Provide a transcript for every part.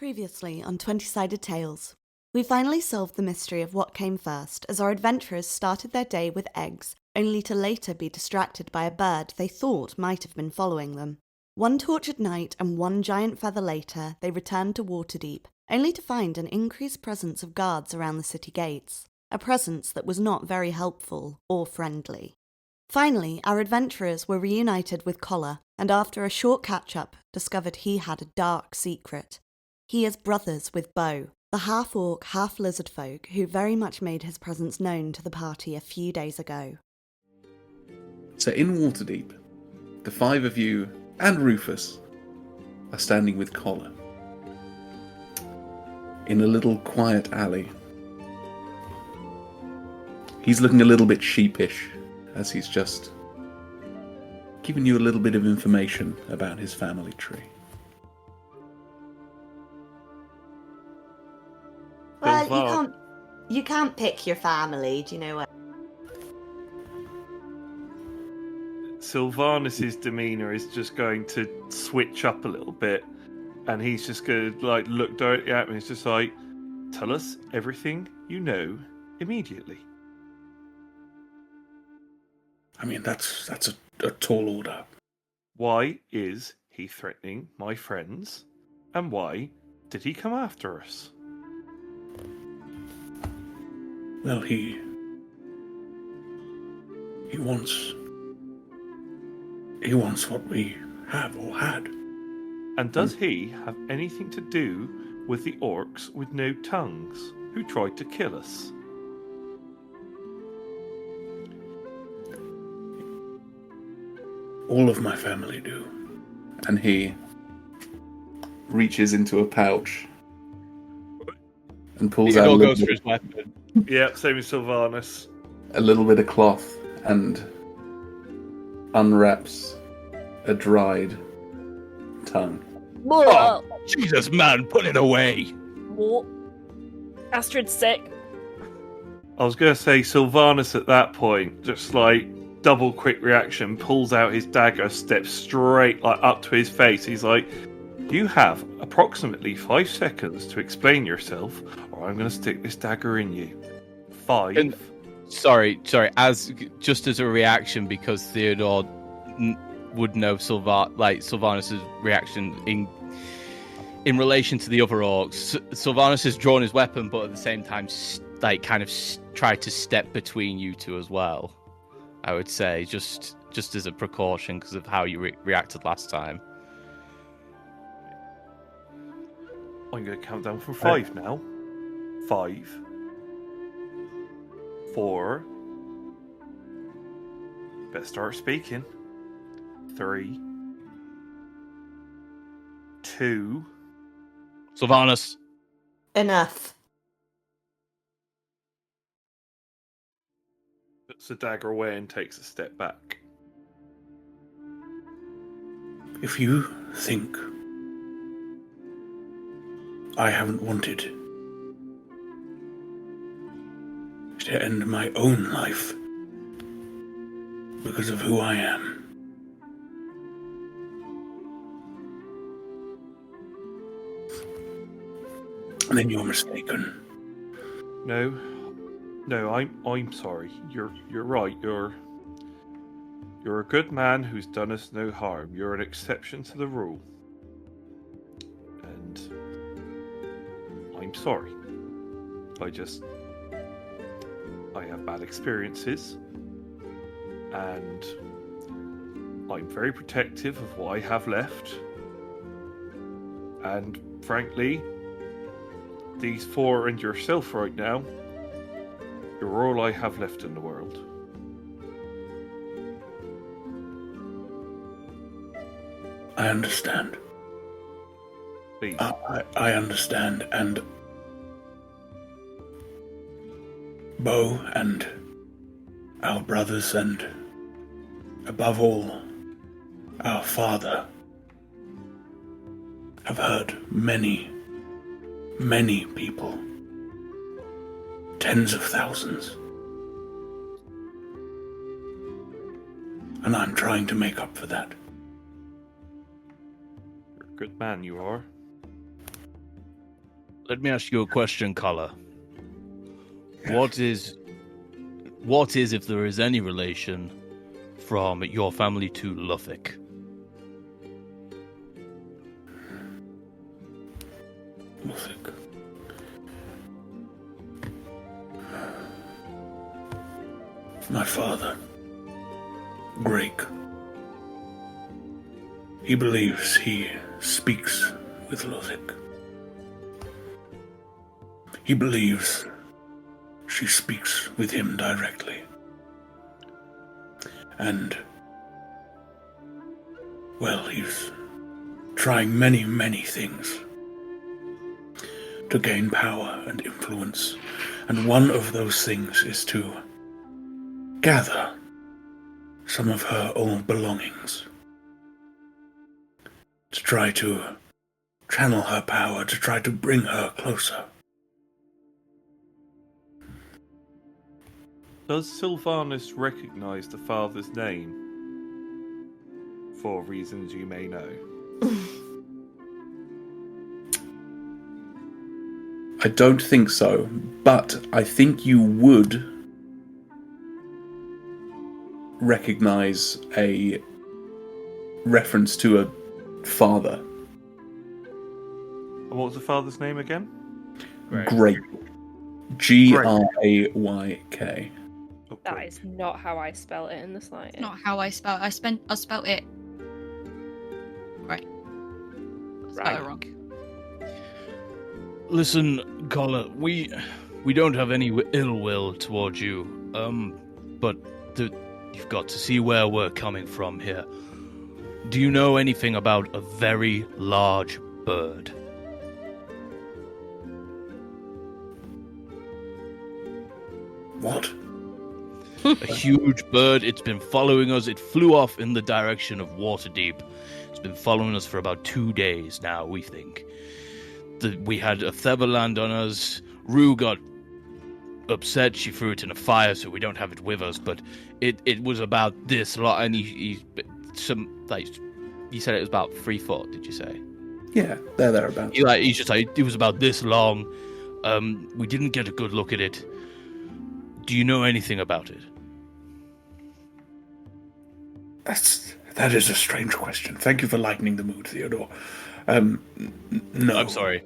Previously on 20-Sided Tales, we finally solved the mystery of what came first as our adventurers started their day with eggs, only to later be distracted by a bird they thought might have been following them. One tortured night and one giant feather later, they returned to Waterdeep, only to find an increased presence of guards around the city gates, a presence that was not very helpful or friendly. Finally, our adventurers were reunited with Collar, and after a short catch-up, discovered he had a dark secret. He is brothers with Bo, the half-orc, half-lizard folk who very much made his presence known to the party a few days ago. So in Waterdeep, the five of you and Rufus are standing with Collar in a little quiet alley. He's looking a little bit sheepish as he's just giving you a little bit of information about his family tree. Well, you can't pick your family, do you know what? Sylvanus' demeanour is just going to switch up a little bit, and he's just going to look directly at me. It's just like, tell us everything you know immediately. I mean, that's a tall order. Why is he threatening my friends, and why did he come after us? Well, he wants what we have or had. And does he have anything to do with the orcs with no tongues who tried to kill us? All of my family do. And he reaches into a pouch and pulls out goes for his weapon. Yeah, same as Sylvanus. a little bit of cloth and unwraps a dried tongue. Oh, Jesus, man, put it away. What? Astryd's sick. I was going to say Sylvanus at that point, just double quick reaction, pulls out his dagger, steps straight up to his face. He's like, you have approximately 5 seconds to explain yourself, or I'm going to stick this dagger in you. 5. And, sorry, just as a reaction, because Theodore would know Sylvanus' reaction in relation to the other orcs. Sylvanus has drawn his weapon, but at the same time, tried to step between you two as well. I would say, just as a precaution because of how you reacted last time. I'm going to count down from 5 now. 5. 4. Better start speaking. 3. 2. Sylvanus. Enough. Puts the dagger away and takes a step back. If you think I haven't wanted to end my own life because of who I am, then you're mistaken. No, I'm sorry. You're right. You're a good man who's done us no harm. You're an exception to the rule. And I'm sorry. I have bad experiences, and I'm very protective of what I have left. And frankly, these 4 and yourself right now, you're all I have left in the world. I understand. Please. I understand, and Bo and our brothers, and above all, our father, have hurt many, many people. Tens of thousands. And I'm trying to make up for that. You're a good man, you are. Let me ask you a question, Kala. What is, if there is any relation, from your family to Luffolk? Luffolk. My father, Greg. He believes he speaks with Luffolk. He believes she speaks with him directly. And, well, he's trying many, many things to gain power and influence. And one of those things is to gather some of her old belongings. To try to channel her power, to try to bring her closer. Does Sylvanus recognize the father's name? For reasons you may know. I don't think so, but I think you would recognize a reference to a father. And what was the father's name again? Grayk. Grayk. Oh, That great. is not how I spell it in the slightest. Not how I spell it. I spelled it right. I spelled it wrong. Listen, Kala, we don't have any ill will towards you, but you've got to see where we're coming from here. Do you know anything about a very large bird? What? A huge bird. It's been following us. It flew off in the direction of Waterdeep. It's been following us for about 2 days now, we think. We had a feather land on us. Rue got upset. She threw it in a fire, so we don't have it with us. But it was about this lot, and you said it was about 3 foot. Did you say? Yeah, they're thereabouts. He's just like, it was about this long. We didn't get a good look at it. Do you know anything about it? That is a strange question. Thank you for lightening the mood, Theodore. No. I'm sorry.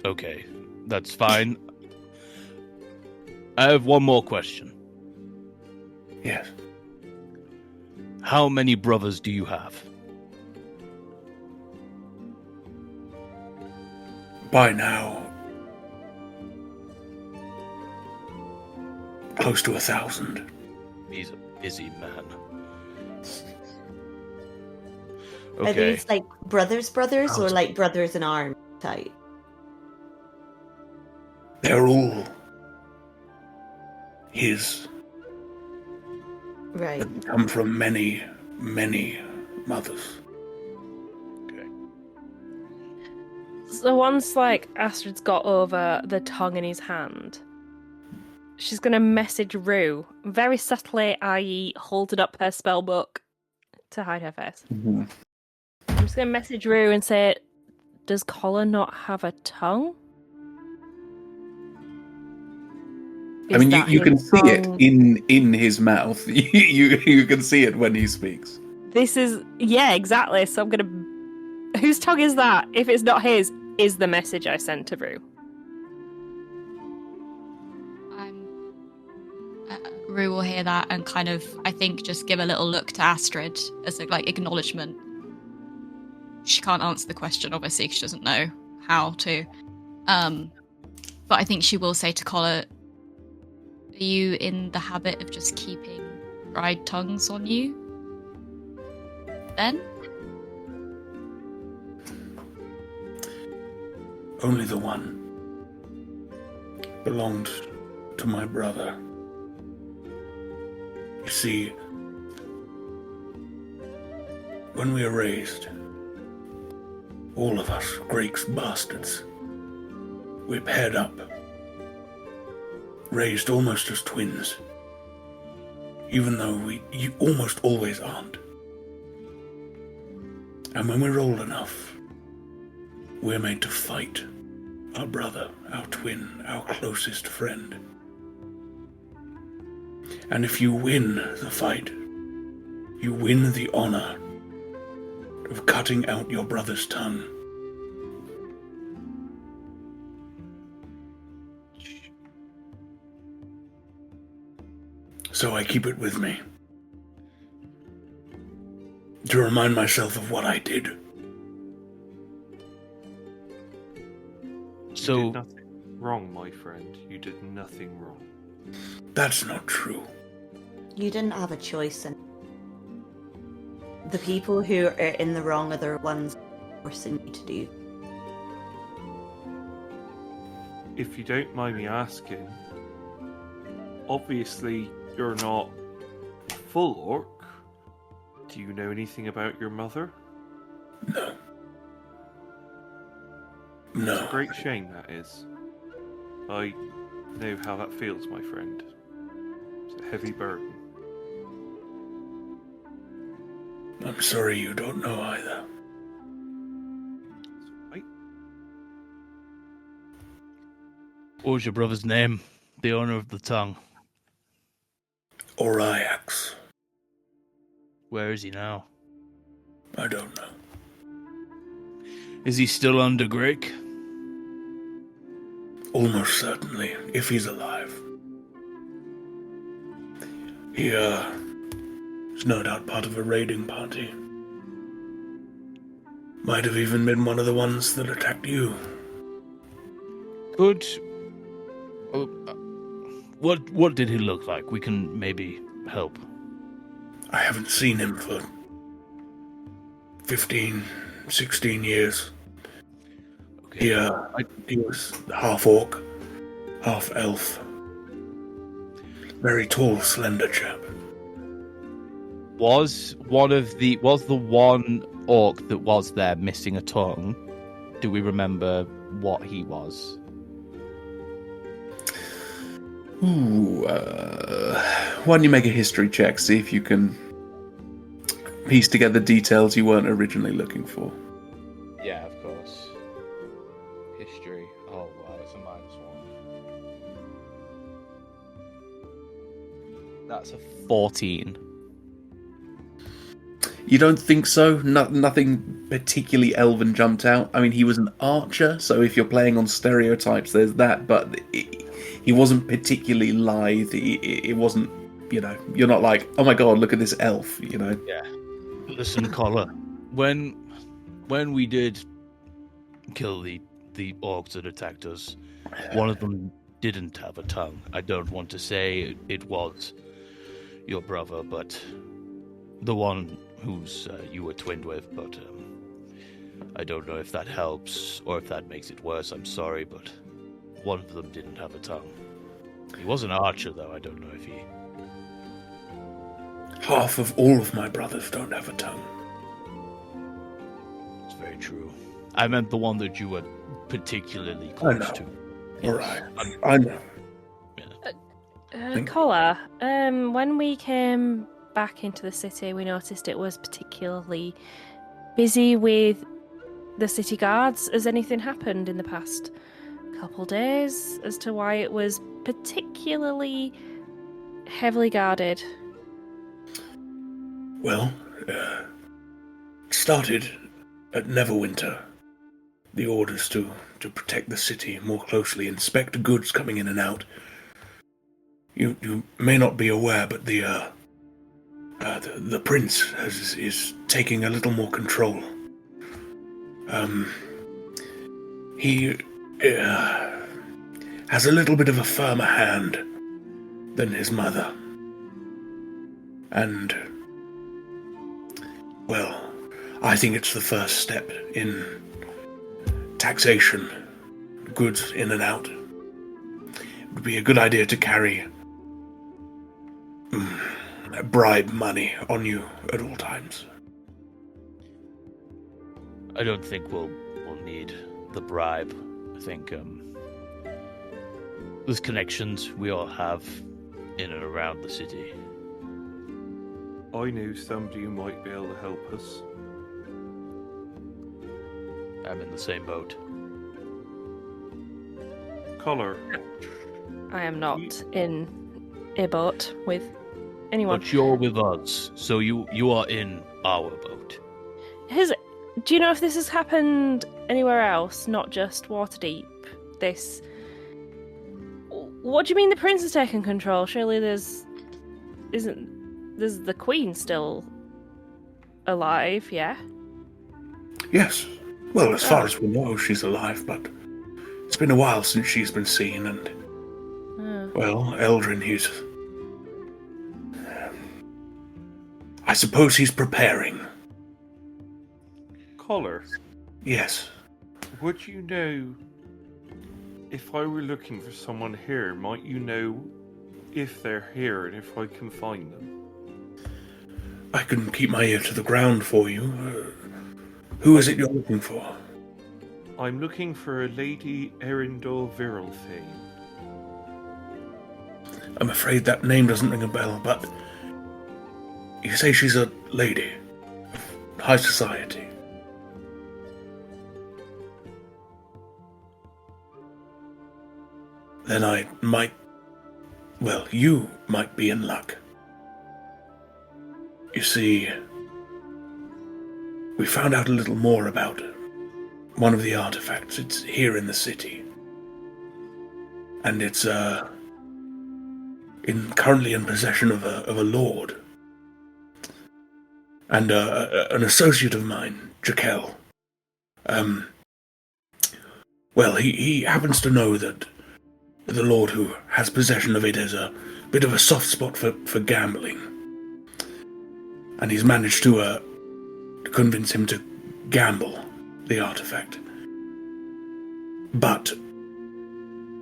Okay, that's fine. I have one more question. Yes. How many brothers do you have? By now, close to 1,000. He's a busy man. Are Okay. these like brothers or like brothers in arms type? They're all his. Right. That come from many, many mothers. Okay. So once Astryd's got over the tongue in his hand, she's gonna message Rue very subtly, i.e., holding up her spell book to hide her face. Mm-hmm. I'm just gonna message Rue and say, "Does Colin not have a tongue?" I mean, Is you that can his see it tongue? in his mouth. you can see it when he speaks. This is exactly. So I'm gonna. Whose tongue is that? If it's not his, is the message I sent to Rue. Rue will hear that and kind of, I think, just give a little look to Astryd as a acknowledgement. She can't answer the question, obviously, because she doesn't know how to. But I think she will say to Colin, "Are you in the habit of just keeping dried tongues on you, then?" Only the one belonged to my brother. You see, when we were raised, all of us, Greeks bastards, we paired up, raised almost as twins, even though you almost always aren't. And when we're old enough, we're made to fight our brother, our twin, our closest friend. And if you win the fight, you win the honor of cutting out your brother's tongue. So I keep it with me, to remind myself of what I did. You did nothing wrong, my friend. You did nothing wrong. That's not true. You didn't have a choice, and the people who are in the wrong are the ones forcing you to do. If you don't mind me asking, obviously you're not full orc. Do you know anything about your mother? No. It's No. a great shame, that is. I know how that feels, my friend. It's a heavy burden. I'm sorry you don't know either. Right? What was your brother's name? The owner of the tongue. Oriax. Where is he now? I don't know. Is he still under Greek? Almost certainly, if he's alive. He, is no doubt part of a raiding party. Might have even been one of the ones that attacked you. Good. What did he look like? We can maybe help. I haven't seen him for 15, 16 years. Okay. He was half orc, half elf. Very tall, slender chap. Was the one orc that was there missing a tongue? Do we remember what he was? Ooh, why don't you make a history check, see if you can piece together details you weren't originally looking for. Yeah, of course. History. Oh wow, it's a -1. That's a 14. You don't think so? Nothing particularly elven jumped out. I mean, he was an archer, so if you're playing on stereotypes, there's that, but he wasn't particularly lithe. It wasn't, you're not like, oh my god, look at this elf, Yeah. Listen, Collar. When we did kill the orcs that attacked us, one of them didn't have a tongue. I don't want to say it was your brother, but the one who's you were twinned with, but I don't know if that helps or if that makes it worse. I'm sorry, but one of them didn't have a tongue. He was an archer, though. I don't know if he... Half of all of my brothers don't have a tongue. It's very true. I meant the one that you were particularly close to. All right. I know. Collar, when we came back into the city, we noticed it was particularly busy with the city guards. Has anything happened in the past couple days as to why it was particularly heavily guarded? Well, it started at Neverwinter. The orders to protect the city more closely, inspect goods coming in and out. You may not be aware, but the prince is taking a little more control. He has a little bit of a firmer hand than his mother. And, well, I think it's the first step in taxation, goods in and out. It would be a good idea to carry bribe money on you at all times. I don't think we'll need the bribe. I think there's connections we all have in and around the city. I knew somebody who might be able to help us. I'm in the same boat. Collar. I am not in a boat with anyone. But you're with us, so you are in our boat. Do you know if this has happened anywhere else, not just Waterdeep? This. What do you mean the prince has taken control? Surely there's the queen still alive? Yeah. Yes. Well, as far as we know, she's alive, but it's been a while since she's been seen, and well, Eldrin, I suppose he's preparing. Collar. Yes. Would you know if I were looking for someone here? Might you know if they're here and if I can find them? I can keep my ear to the ground for you. Who is it you're looking for? I'm looking for a Lady Erindor Viralthane. I'm afraid that name doesn't ring a bell, but you say she's a lady of high society. Then I might... Well, you might be in luck. You see, we found out a little more about one of the artifacts. It's here in the city. And it's, currently in possession of a lord. And an associate of mine, Jakel. Well, he happens to know that the lord who has possession of it has a bit of a soft spot for gambling. And he's managed to convince him to gamble the artifact. But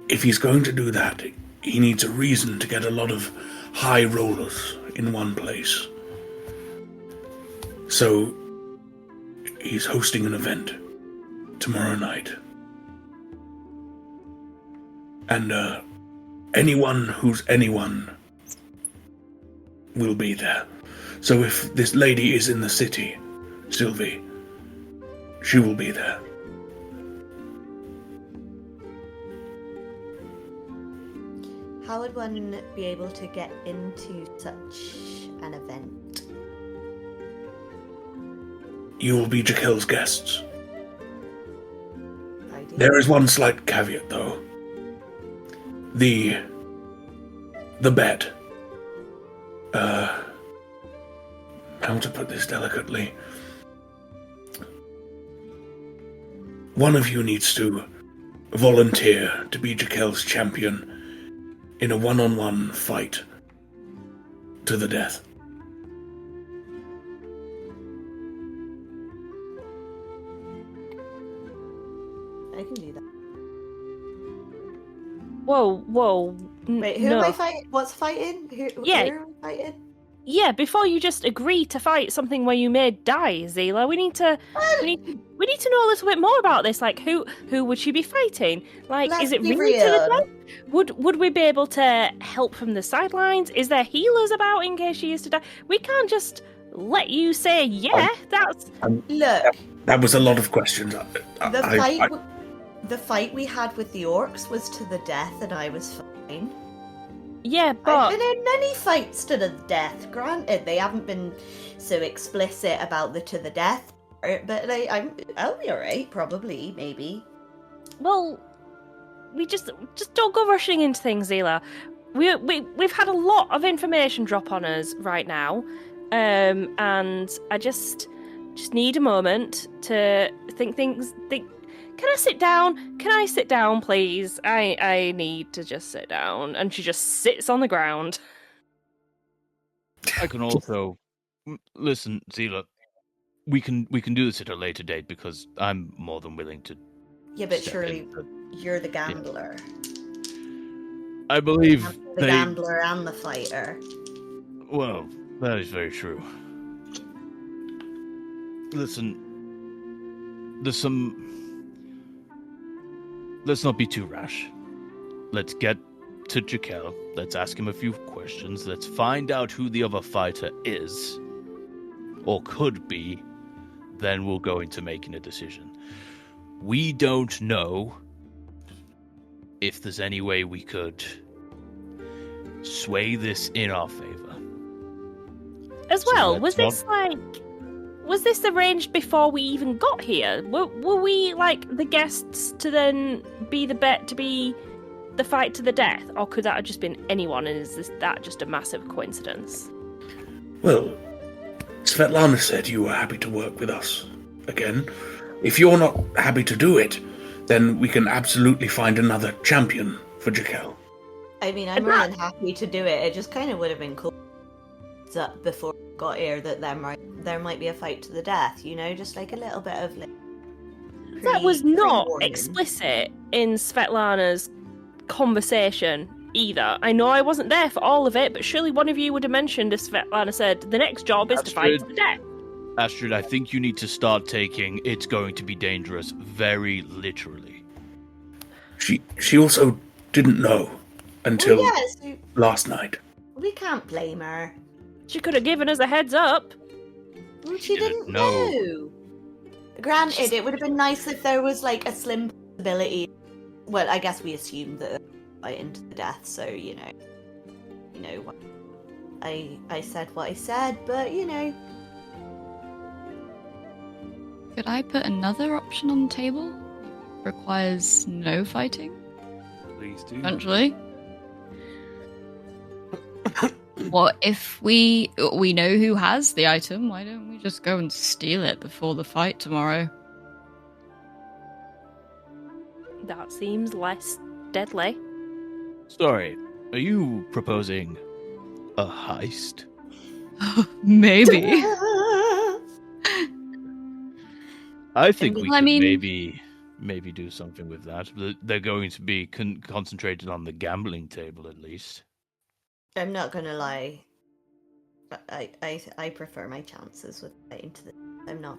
if he's going to do that, he needs a reason to get a lot of high rollers in one place. So he's hosting an event tomorrow night. And anyone who's anyone will be there. So if this lady is in the city, Sylvie, she will be there. How would one be able to get into such an event? You will be Jakel's guests. I do. There is one slight caveat, though. The bet. How to put this delicately? One of you needs to volunteer to be Jakel's champion in a one-on-one fight to the death. I can do that. Whoa. Wait, who no. am I fighting? What's fighting? Who am I fighting? Yeah, before you just agree to fight something where you may die, Zelah, we need to know a little bit more about this. Like, who would she be fighting? Like, Let's is it be really to the real. death? Would we be able to help from the sidelines? Is there healers about in case she is to die? We can't just let you say, yeah, that's... Look, That was a lot of questions. the fight we had with the orcs was to the death, and I was fine. Yeah, but... I've been in many fights to the death. Granted, they haven't been so explicit about the to the death part, but I'll be alright, probably, maybe. Well, we just don't go rushing into things, Zelah. We've had a lot of information drop on us right now, and I just need a moment to think. Can I sit down? Can I sit down, please? I need to just sit down. And she just sits on the ground. I can also listen, Zelah. We can do this at a later date because I'm more than willing to. Yeah, but step surely in, but you're the gambler. I believe The gambler and the fighter. Well, that is very true. Listen, there's some. Let's not be too rash. Let's get to Jakel. Let's ask him a few questions. Let's find out who the other fighter is, or could be. Then we'll go into making a decision. We don't know if there's any way we could sway this in our favor. As So well, let's was this arranged before we even got here? Were we like the guests to then be the bet to be the fight to the death, or could that have just been anyone? And is that just a massive coincidence? Well, Svetlana said you were happy to work with us again. If you're not happy to do it, then we can absolutely find another champion for Jaquel. I mean, I'm more than happy to do it. It just kind of would have been cool that before we got here that there might be a fight to the death, you know? Just like a little bit of like... That was not pre-warning. explicit in Svetlana's conversation either. I know I wasn't there for all of it, but surely one of you would have mentioned if Svetlana said the next job is to fight to the death. Astryd, I think you need to start taking "it's going to be dangerous" very literally. She also didn't know until Well, yes, last night. we can't blame her. She could have given us a heads up. Well, she didn't didn't know. know. Granted, it would have been nice if there was like a slim possibility. Well, I guess we assumed that fight into the death, so you know. I said what I said, but you know. Could I put another option on the table? Requires no fighting, Please do. eventually. What if we know who has the item? Why don't we just go and steal it before the fight tomorrow? That seems less deadly. Sorry, are you proposing a heist? Maybe. I think we Well, I could mean- maybe do something with that. They're going to be concentrated on the gambling table, at least. I'm not gonna lie. I prefer my chances with fighting to the. I'm not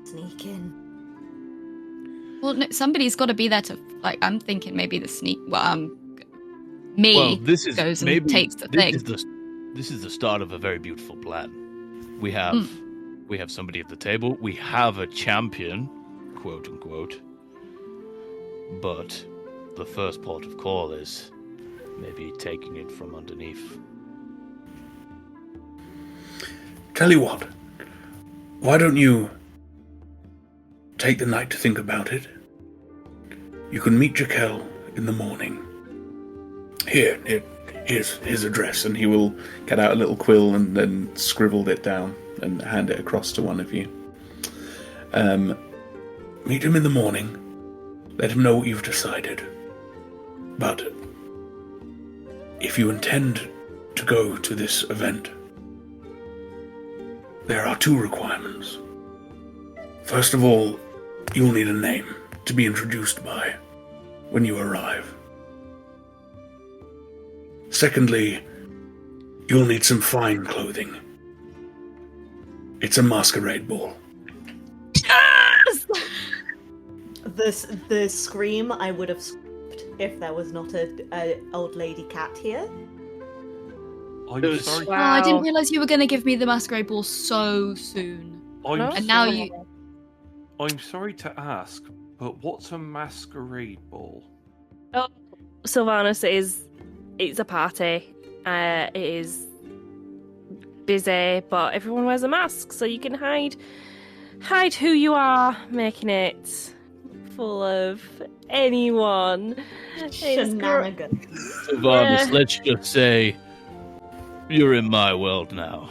sneaking. Well, no, somebody's got to be there to like. I'm thinking maybe the sneak. Me Well, this is goes and maybe takes the this thing. This is the start of a very beautiful plan. We have somebody at the table. We have a champion, quote unquote. But the first port of call is maybe taking it from underneath. Tell you what, why don't you take the night to think about it? You can meet Jaquel in the morning. Here's his address, and he will get out a little quill and then scribbled it down and hand it across to one of you. Meet him in the morning. Let him know what you've decided. But if you intend to go to this event, there are 2 requirements. First of all, you'll need a name to be introduced by when you arrive. Secondly, you'll need some fine clothing. It's a masquerade ball. The scream I would have screamed if there was not a old lady cat here. I'm sorry. Oh, I didn't realize you were going to give me the masquerade ball so soon. And now you. I'm sorry to ask, but what's a masquerade ball? Oh, Sylvanus it's a party. It is busy, but everyone wears a mask, so you can hide who you are, making it full of anyone. Shenanigans. Sylvanus, let's just say you're in my world now.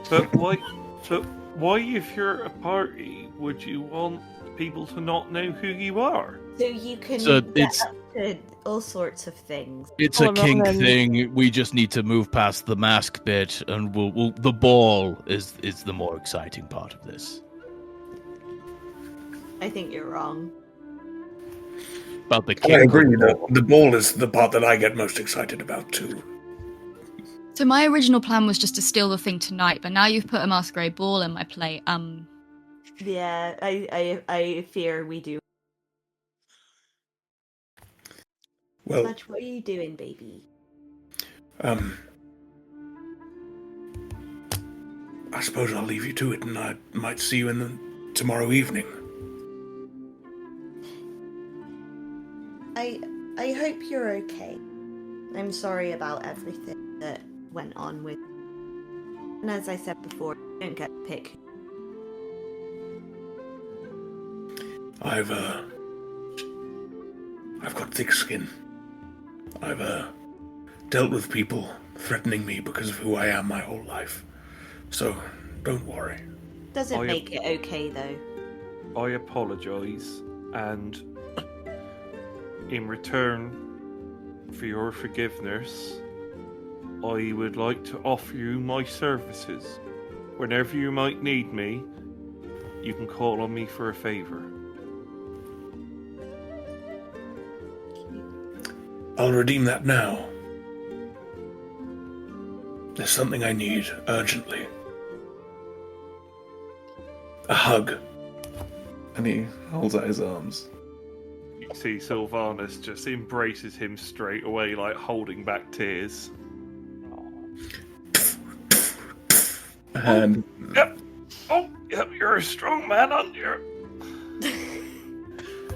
But why, if you're a party, would you want people to not know who you are? So you can So get it's- up to all sorts of things. It's a Hold on, kink then. thing. We just need to move past the mask bit, and we'll the ball is the more exciting part of this. I think you're wrong. About the I kink. agree that the ball is the part that I get most excited about too. So my original plan was just to steal the thing tonight, but now you've put a masquerade ball in my plate. Yeah, I fear we do. Well, Much, what are you doing, baby? I suppose I'll leave you to it, and I might see you tomorrow evening. I hope you're okay. I'm sorry about everything that went on with. And as I said before, you don't get to pick. I've got thick skin. I've dealt with people threatening me because of who I am my whole life. So don't worry. Doesn't make it okay though. I apologise, and in return for your forgiveness, I would like to offer you my services. Whenever you might need me, you can call on me for a favour. I'll redeem that now. There's something I need urgently. A hug. And he holds out his arms. You see Sylvanus just embraces him straight away, like holding back tears. And Yep. Oh, yep, you're a strong man, aren't you?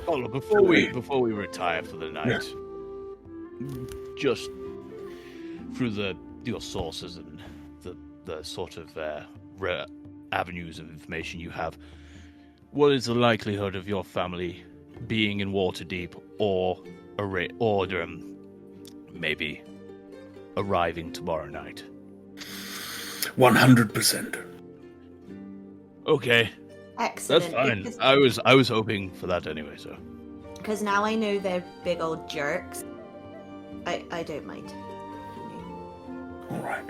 Carla, before we retire for the night, just through your sources and the sort of rare avenues of information you have, what is the likelihood of your family being in Waterdeep or maybe arriving tomorrow night? 100%. Okay, Excellent. that's fine. Because, I was hoping for that anyway. So because now I know they're big old jerks. I don't mind. All right.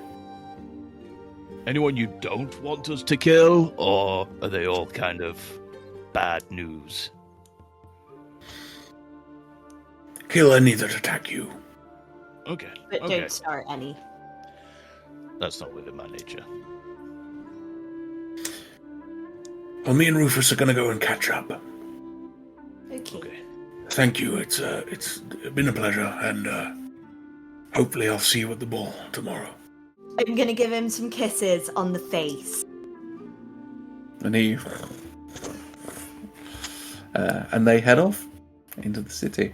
anyone you don't want us to kill, or are they all kind of bad news? Kill any that attack you. Okay. But okay. don't start any. That's not within my nature. Well, me and Rufus are going to go and catch up. Okay. Okay. Thank you. It's been a pleasure, and hopefully I'll see you at the ball tomorrow. I'm gonna give him some kisses on the face. And he and they head off into the city.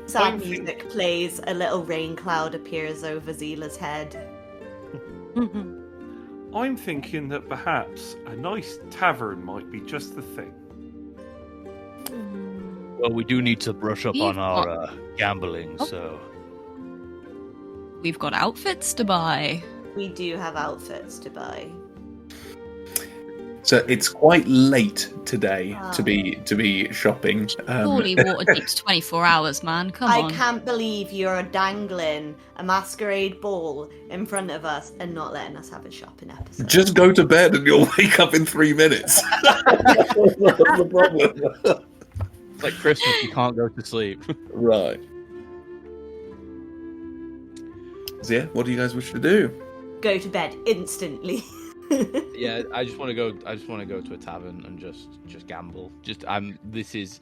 Sad music plays, a little rain cloud appears over Zelah's head. I'm thinking that perhaps a nice tavern might be just the thing. Well, we do need to brush up We've on our got- gambling, Oh. so... We've got outfits to buy. We do have outfits to buy. So it's quite late today Wow. to be shopping. Surely Waterdeep's 24 hours, man. Come I on. can't believe you're dangling a masquerade ball in front of us and not letting us have a shopping episode. Just go to bed and you'll wake up in 3 minutes. That's the problem. It's like Christmas, you can't go to sleep. Right. So yeah, what do you guys wish to do? Go to bed instantly. Yeah, I just want to go. I just want to go to a tavern and just gamble. This is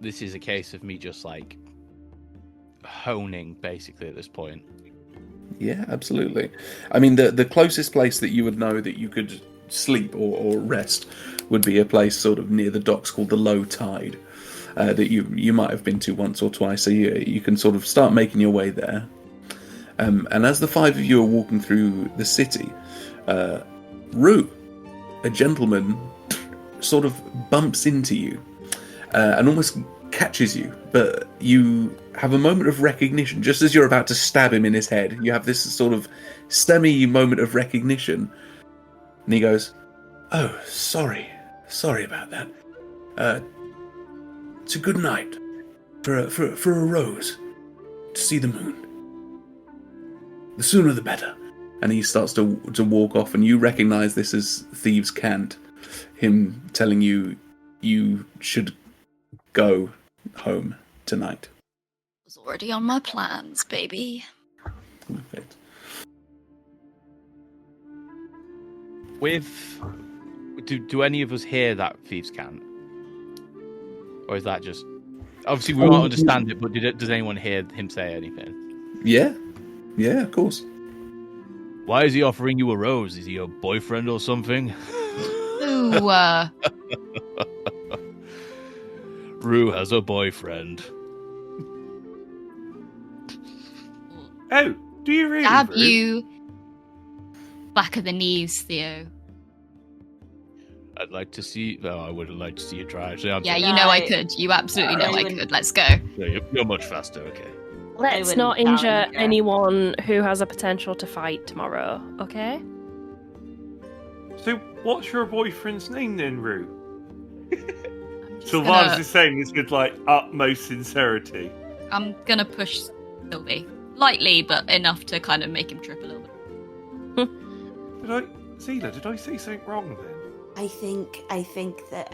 a case of me just like honing basically at this point. Yeah, absolutely. I mean, the closest place that you would know that you could sleep or rest would be a place sort of near the docks called the Low Tide, that you might have been to once or twice. So you can sort of start making your way there. And as the five of you are walking through the city, Rue, a gentleman, sort of bumps into you and almost catches you, but you have a moment of recognition. Just as you're about to stab him in his head, you have this sort of stemmy moment of recognition. And he goes, "Oh, sorry about that. It's a good night for a rose to see the moon. The sooner the better." And he starts to walk off, and you recognise this as Thieves' Cant, him telling you should go home tonight. It was already on my plans, baby. Perfect. Do any of us hear that thieves' cant, or is that just obviously we won't understand it? But does anyone hear him say anything? Yeah, of course. Why is he offering you a rose? Is he your boyfriend or something? Ooh, Rue has a boyfriend. Oh, do you really? Stab Rue? you back of the knees, Theo. I'd like to see. Well, I would have liked to see you try. Actually, I'm Yeah, sorry. you know I Right. could. You absolutely know I wouldn't- could. Let's go. Yeah, you're much faster. Okay. Let's wouldn't not injure challenge her. anyone who has a potential to fight tomorrow, okay? So, what's your boyfriend's name then, Rue? I'm just Sylvanus gonna- is saying this with like utmost sincerity. I'm gonna push Sylvie. Lightly, but enough to kind of make him trip a little bit. Zelah, did I say something wrong then? I think that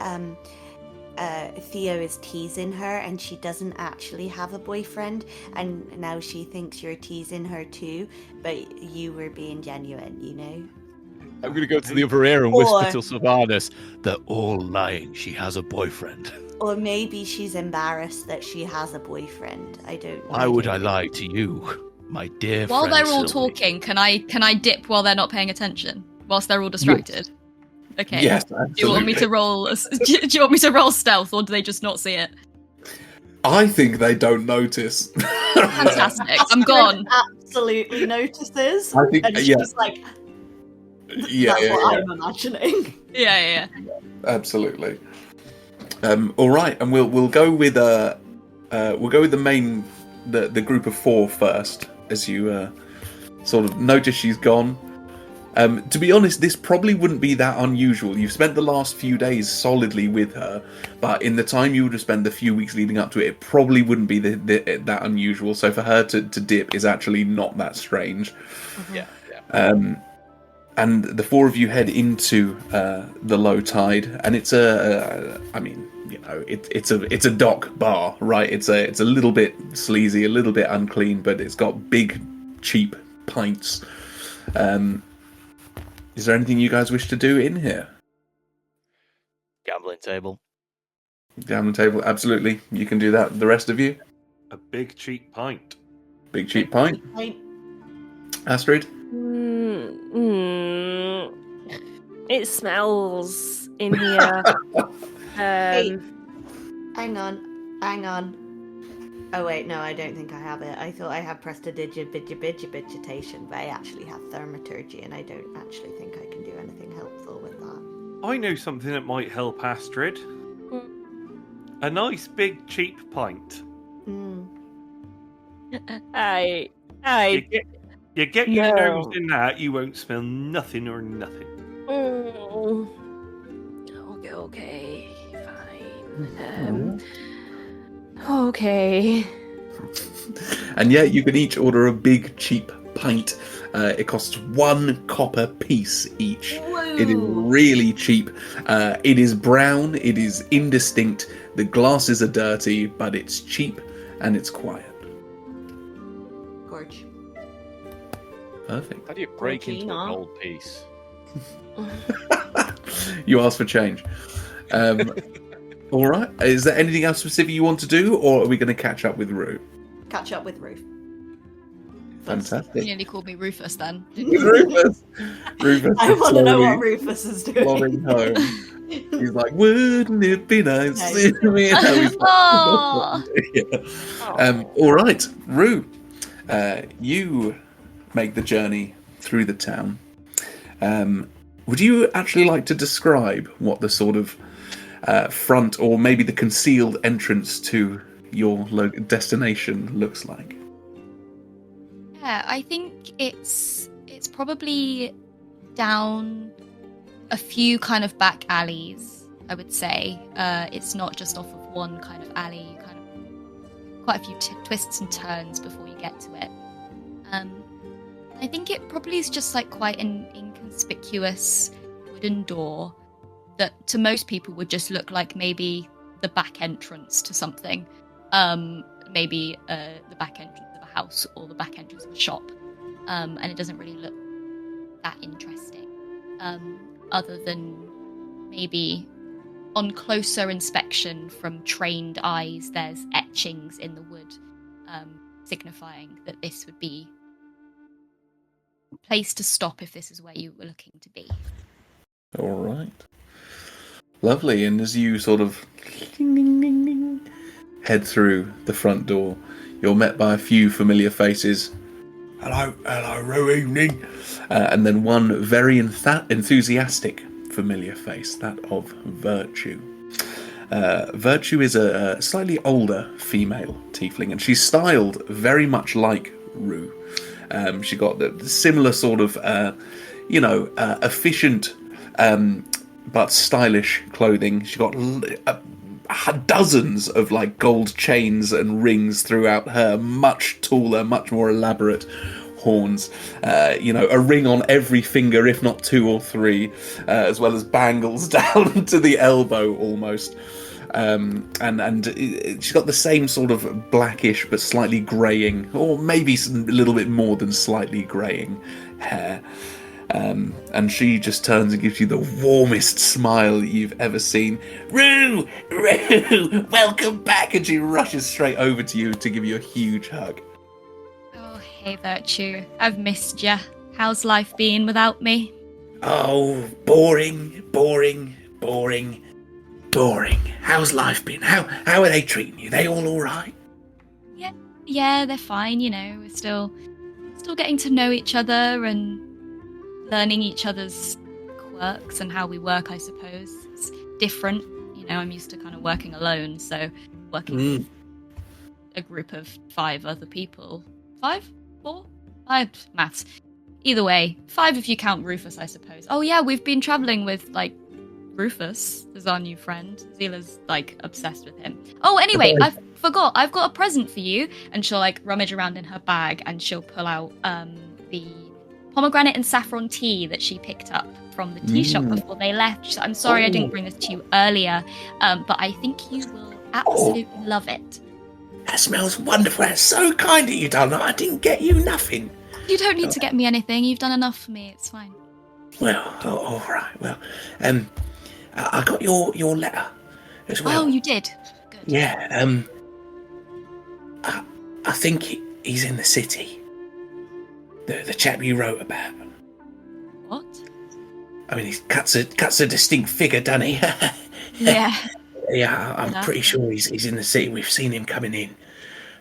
Theo is teasing her, and she doesn't actually have a boyfriend, and now she thinks you're teasing her too. But you were being genuine, you know. I'm going to go to the other ear and whisper Or- to Sylvanus, they're all lying. She has a boyfriend. Or maybe she's embarrassed that she has a boyfriend. I don't. Why would I lie to you, my dear While friend they're all Sylvie? talking, can I dip while they're not paying attention? Whilst they're all distracted? Okay. Yes, Do you want me to roll? Do you want me to roll stealth, or do they just not see it? I think they don't notice. Fantastic. I'm gone. Absolutely notices. I think, And she's yeah. just like, Yeah, that's yeah, what yeah. I'm imagining. Yeah. Absolutely. All right, and we'll go with the main the group of 4 first, as you sort of notice she's gone. To be honest, this probably wouldn't be that unusual. You've spent the last few days solidly with her, but in the time you would have spent the few weeks leading up to it, it probably wouldn't be that unusual. So for her to dip is actually not that strange. Yeah. And the 4 of you head into the low tide, and it's it's a dock bar, right? It's a little bit sleazy, a little bit unclean, but it's got big, cheap pints. Is there anything you guys wish to do in here? Gambling table. Gambling table, absolutely. You can do that. The rest of you, A big cheap pint. big cheap pint. Astryd. It smells in here. Hey. Hang on. Oh wait, no, I don't think I have it. I thought I had prestidigitation, but I actually have thaumaturgy, and I don't actually think I can do anything helpful with that. I know something that might help Astryd. A nice big cheap pint. I You get your No. nose in that, you won't smell nothing or nothing. Okay, fine. Okay. And yeah, you can each order a big cheap pint. It costs 1 copper piece each. It is really cheap. It is brown. It is indistinct. The glasses are dirty, but it's cheap and it's quiet. Gorge. Perfect. How do you break into a Georgina. gold piece? You asked for change. All right. Is there anything else specific you want to do, or are we going to catch up with Rue? Catch up with Ruth. You Fantastic. nearly called me Rufus then. Rufus. Rufus. I is want to know what slowly Rufus is doing. plodding home. He's like, wouldn't it be nice? Nice. He's like, Aw. yeah. All right, Rue. You make the journey through the town. Would you actually like to describe what the sort of front, or maybe the concealed entrance to your destination looks like? Yeah, I think it's probably down a few kind of back alleys, I would say. It's not just off of one kind of alley, kind of quite a few twists and turns before you get to it. I think it probably is just like quite an inconspicuous wooden door that to most people would just look like maybe the back entrance to something. Maybe the back entrance of a house or the back entrance of a shop. And it doesn't really look that interesting. Other than maybe on closer inspection from trained eyes, there's etchings in the wood signifying that this would be a place to stop if this is where you were looking to be. All right. Lovely. And as you sort of ding, ding, ding, ding, head through the front door. You're met by a few familiar faces. Hello, Rue, evening. And then one very enthusiastic familiar face, that of Virtue. Virtue is a slightly older female tiefling, and she's styled very much like Rue. She got the similar sort of, efficient but stylish clothing. She got dozens of like gold chains and rings throughout her much taller, much more elaborate horns. A ring on every finger, if not 2 or 3, as well as bangles down to the elbow almost. And she's got the same sort of blackish but slightly greying, or maybe a little bit more than slightly greying hair. And she just turns and gives you the warmest smile you've ever seen. Rue, welcome back! And she rushes straight over to you to give you a huge hug. Oh, hey, Virtue. I've missed ya. How's life been without me? Oh, boring. How's life been? How are they treating you? They all right? Yeah, they're fine, We're still getting to know each other and learning each other's quirks and how we work, I suppose. It's different. I'm used to kind of working alone, so working with a group of 5 other people. 5? 4? 5? Maths. Either way, 5 if you count Rufus, I suppose. Oh yeah, we've been travelling with, Rufus is our new friend. Zelah's, obsessed with him. Oh, anyway, I forgot. I've got a present for you. And she'll, rummage around in her bag and she'll pull out the pomegranate and saffron tea that she picked up from the tea shop before they left. She said, I'm sorry I didn't bring this to you earlier, but I think you will absolutely love it. That smells wonderful. That's so kind of you, darling. I didn't get you nothing. You don't need to get me anything. You've done enough for me. It's fine. Well, all right. Well, I got your letter as well. Oh, you did? Good. Yeah, I think he's in the city. The chap you wrote about. What? I mean, he cuts a distinct figure, doesn't he? Yeah. Yeah, I'm pretty sure he's in the city. We've seen him coming in.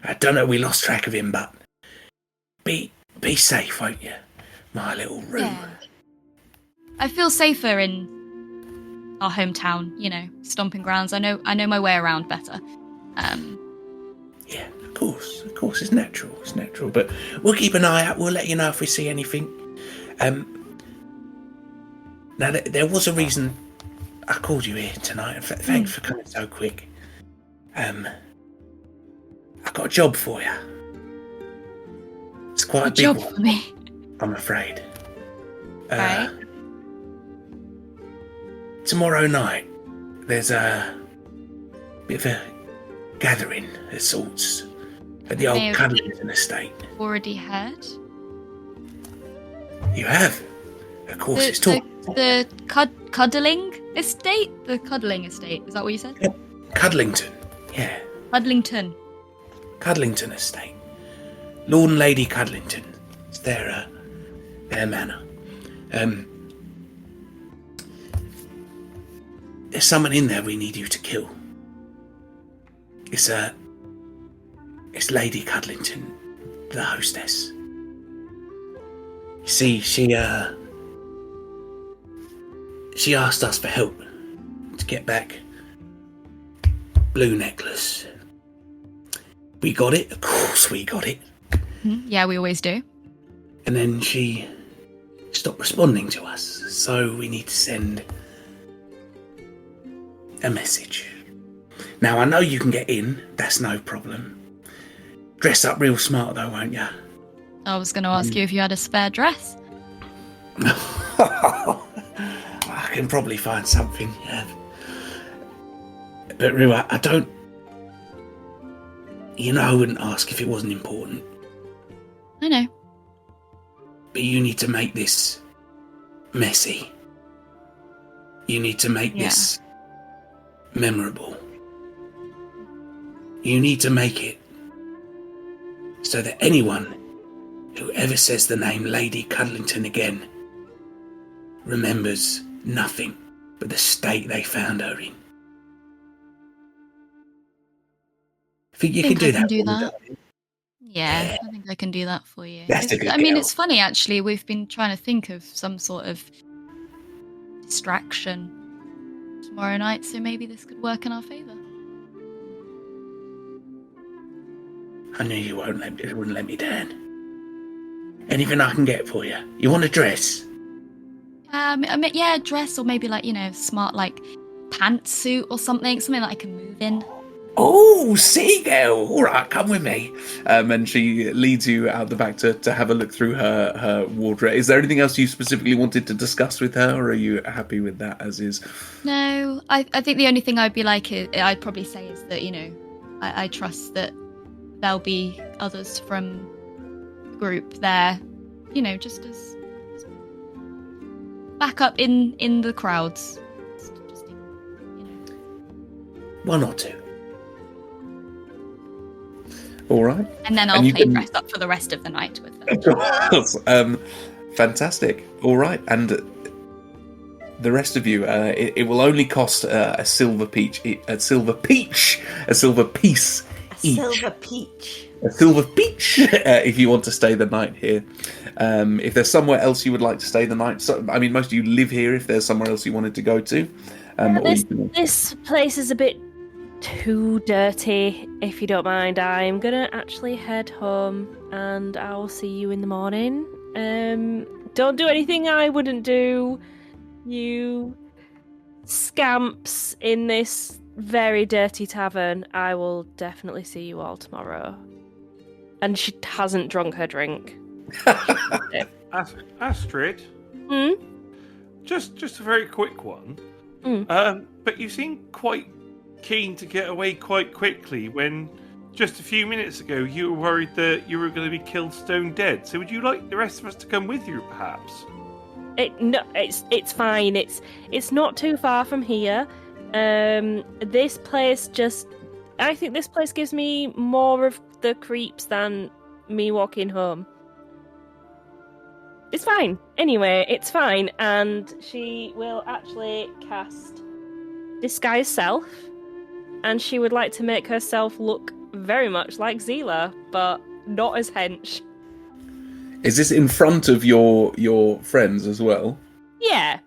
I don't know, we lost track of him, but be safe, won't you? My little room. Yeah. I feel safer in our hometown, stomping grounds. I know my way around better. Yeah, of course, it's natural, but we'll keep an eye out. We'll let you know if we see anything. Now, there was a reason I called you here tonight. Thanks for coming so quick. I got a job for you. It's quite a big job one, for me. I'm afraid. Right. Tomorrow night, there's a bit of a gathering of sorts at the old Cuddlington estate. Already heard? You have? Of course, it's talk. The cuddling estate? The cuddling estate, is that what you said? Yep. Cuddlington, yeah. Cuddlington estate. Lord and Lady Cuddlington. It's their manor. There's someone in there we need you to kill. It's Lady Cuddlington, the hostess. You see, she asked us for help to get back Blue Necklace. We got it, of course we got it. Yeah, we always do. And then she stopped responding to us, so we need to send a message. Now, I know you can get in, that's no problem. Dress up real smart though, won't you? I was going to ask you if you had a spare dress. I can probably find something. But Rue, I don't... I wouldn't ask if it wasn't important. I know. But you need to make this messy. You need to make this memorable. You need to make it so that anyone who ever says the name Lady Cuddlington again remembers nothing but the state they found her in. Think you I think can do I can that? do for me, that. darling? Yeah, I think I can do that for you. That's a good I mean, girl. it's funny actually. We've been trying to think of some sort of distraction tomorrow night, so maybe this could work in our favour. I knew you wouldn't let me down. Anything I can get for you? You want a dress? I mean, yeah, dress or maybe like smart like pantsuit or something that I can move in. Oh, seagull! All right, come with me. And she leads you out the back to have a look through her wardrobe. Is there anything else you specifically wanted to discuss with her, or are you happy with that as is? No, I think the only thing I'd probably say is that I trust that there'll be others from the group there, just as backup in the crowds. Just, One or two. All right. And then I'll play dress up for the rest of the night with them. Fantastic. All right, and the rest of you, it will only cost a silver piece each. A silver peach. A silver peach if you want to stay the night here. If there's somewhere else you would like to stay the night, most of you live here. If there's somewhere else you wanted to go to, This place is a bit too dirty, if you don't mind. I'm gonna actually head home, and I'll see you in the morning. Don't do anything I wouldn't do, you scamps in this very dirty tavern. I will definitely see you all tomorrow. And she hasn't drunk her drink. Astryd? Just a very quick one. But you seem quite keen to get away quite quickly when just a few minutes ago you were worried that you were going to be killed stone dead. So would you like the rest of us to come with you, perhaps? It's fine. It's not too far from here. This place I think this place gives me more of the creeps than me walking home. It's fine. Anyway, it's fine. And she will actually cast Disguise Self. And she would like to make herself look very much like Zelah, but not as hench. Is this in front of your friends as well? Yeah.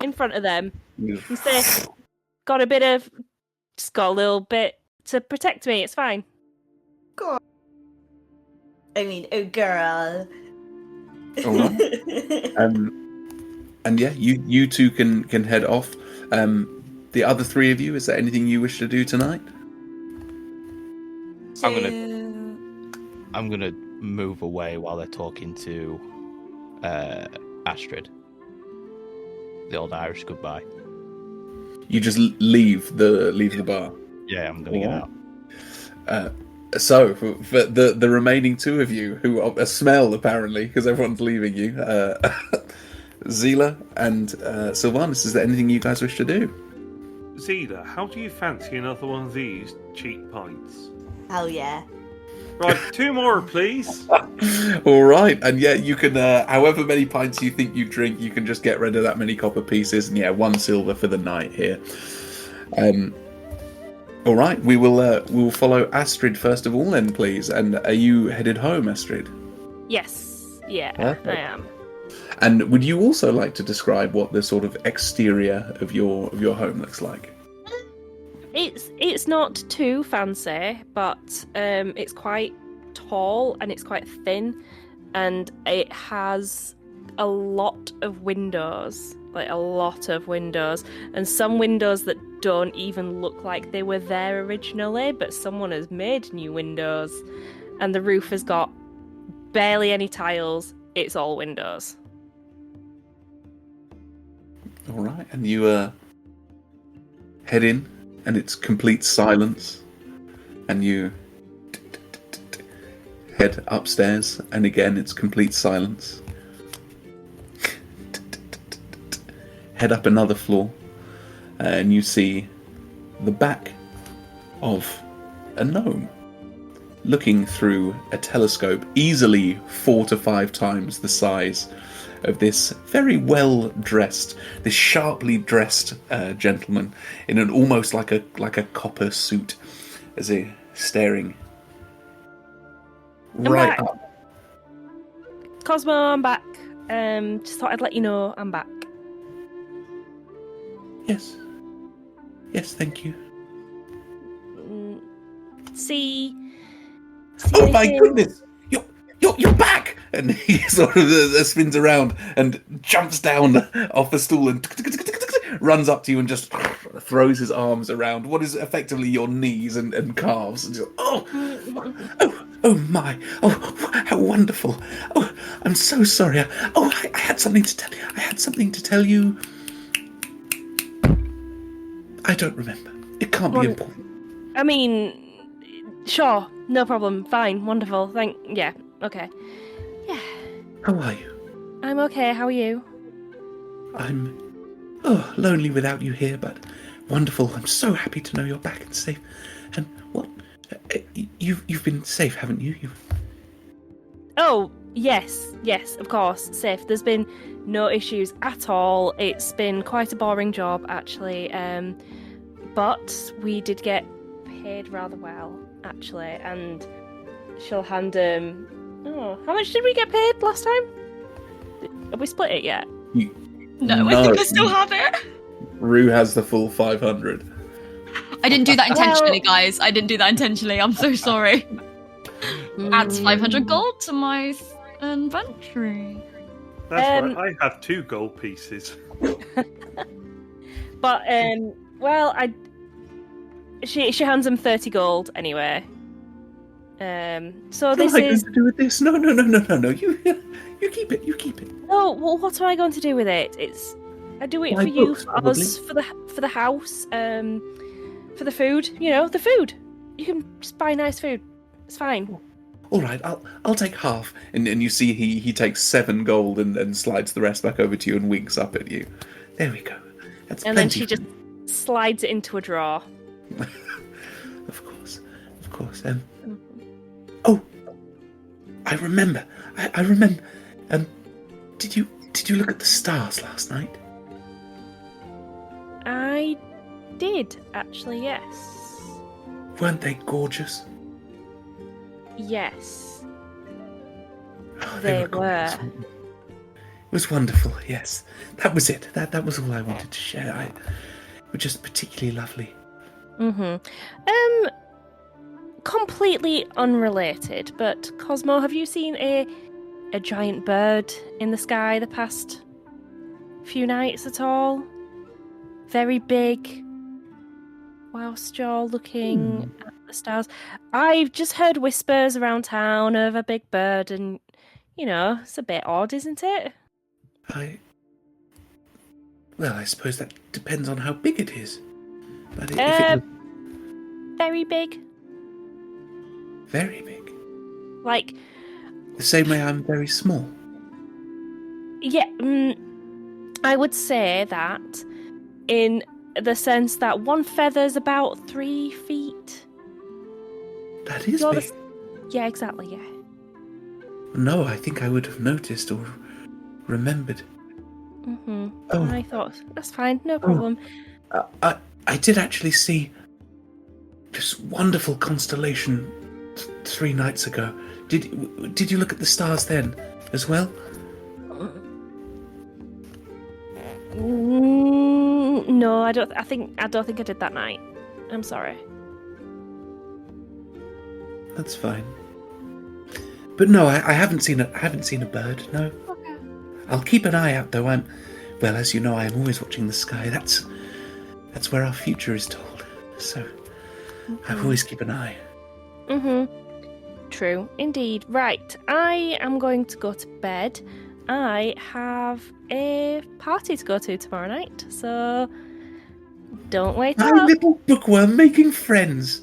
In front of them. And say, got a little bit to protect me. It's fine. Oh, girl. All right. And yeah, you two can head off. The other three of you, is there anything you wish to do tonight? I'm gonna move away while they're talking to Astryd. The old Irish goodbye. You just leave the bar. Yeah, I'm gonna get out. So for the remaining two of you, who are a smell apparently because everyone's leaving you, Zelah and Sylvanus, is there anything you guys wish to do? Zelah, how do you fancy another one of these cheap pints? Hell yeah. Right, 2 more, please. All right, and yeah, you can, however many pints you think you drink, you can just get rid of that many copper pieces, and yeah, 1 silver for the night here. All right, we will follow Astryd first of all, then, please. And are you headed home, Astryd? Yes. Yeah, Perfect. I am. And would you also like to describe what the sort of exterior of your home looks like? It's not too fancy, but it's quite tall and it's quite thin, and it has a lot of windows, and some windows that don't even look like they were there originally, but someone has made new windows, and the roof has got barely any tiles. It's all windows. All right, and you head in, and it's complete silence, and you head upstairs, and again it's complete silence. Head up another floor, and you see the back of a gnome looking through a telescope easily 4 to 5 times the size of this very well dressed, this sharply dressed gentleman in an almost like a copper suit, as he staring I'm right back. up. Cosmo, I'm back. Just thought I'd let you know I'm back. Yes. Yes, thank you. See Oh my anything? goodness! You're back! And he sort of spins around and jumps down off the stool and runs up to you and just throws his arms around what is effectively your knees and calves. And just, oh my! Oh, how wonderful! Oh, I'm so sorry. I had something to tell you. I had something to tell you. I don't remember. It can't be important. I mean, sure, no problem, fine, wonderful, yeah, okay. Yeah. How are you? I'm okay, how are you? I'm lonely without you here, but wonderful. I'm so happy to know you're back and safe. And what? You've been safe, haven't you? Oh, yes, of course, safe. There's been no issues at all. It's been quite a boring job, actually. But we did get paid rather well, actually. And she'll hand Oh, how much did we get paid last time? Have we split it yet? No, I think I still have it. Rue has the full 500. I didn't do that intentionally, guys. I didn't do that intentionally. I'm so sorry. Adds 500 gold to my inventory. That's right. I have 2 gold pieces. But well, she hands him 30 gold anyway. So this What am I is going to do with this? No. You keep it. You keep it. Oh, well, what am I going to do with it? I do it Buy for you, books, for us, for the house, for the food. You know, the food. You can just buy nice food. It's fine. All right, I'll take half. And you see he takes 7 gold and slides the rest back over to you and winks up at you. There we go. That's And then plenty. she just slides it into a drawer. Of course. Oh, I remember. I remember. Did you look at the stars last night? I did, actually, yes. Weren't they gorgeous? Yes. Oh, They gorgeous. were. It was wonderful. Yes, that was it. That was all I wanted to share. It was just particularly lovely. Completely unrelated, but Cosmo, have you seen a giant bird in the sky the past few nights at all? Very big, whilst you're looking at the stars. I've just heard whispers around town of a big bird, and, you know, it's a bit odd, isn't it? Well, I suppose that depends on how big it is. But if it was Very big. very big, Like, the same way I'm very small. yeah, I would say that in the sense that one feather's about 3 feet. That is You're big. Yeah, exactly, yeah. No, I think I would have noticed or remembered. Oh. I thought, that's fine, no problem. I did actually see this wonderful constellation 3 nights ago. Did you look at the stars then as well? No, I don't think I did that night. I'm sorry. That's fine. But no, I haven't seen a bird. No. Okay. I'll keep an eye out though. Well, as you know, I am always watching the sky. That's where our future is told. So I always keep an eye. True, indeed. Right, I am going to go to bed. I have a party to go to tomorrow night, so don't wait My up. little bookworm making friends.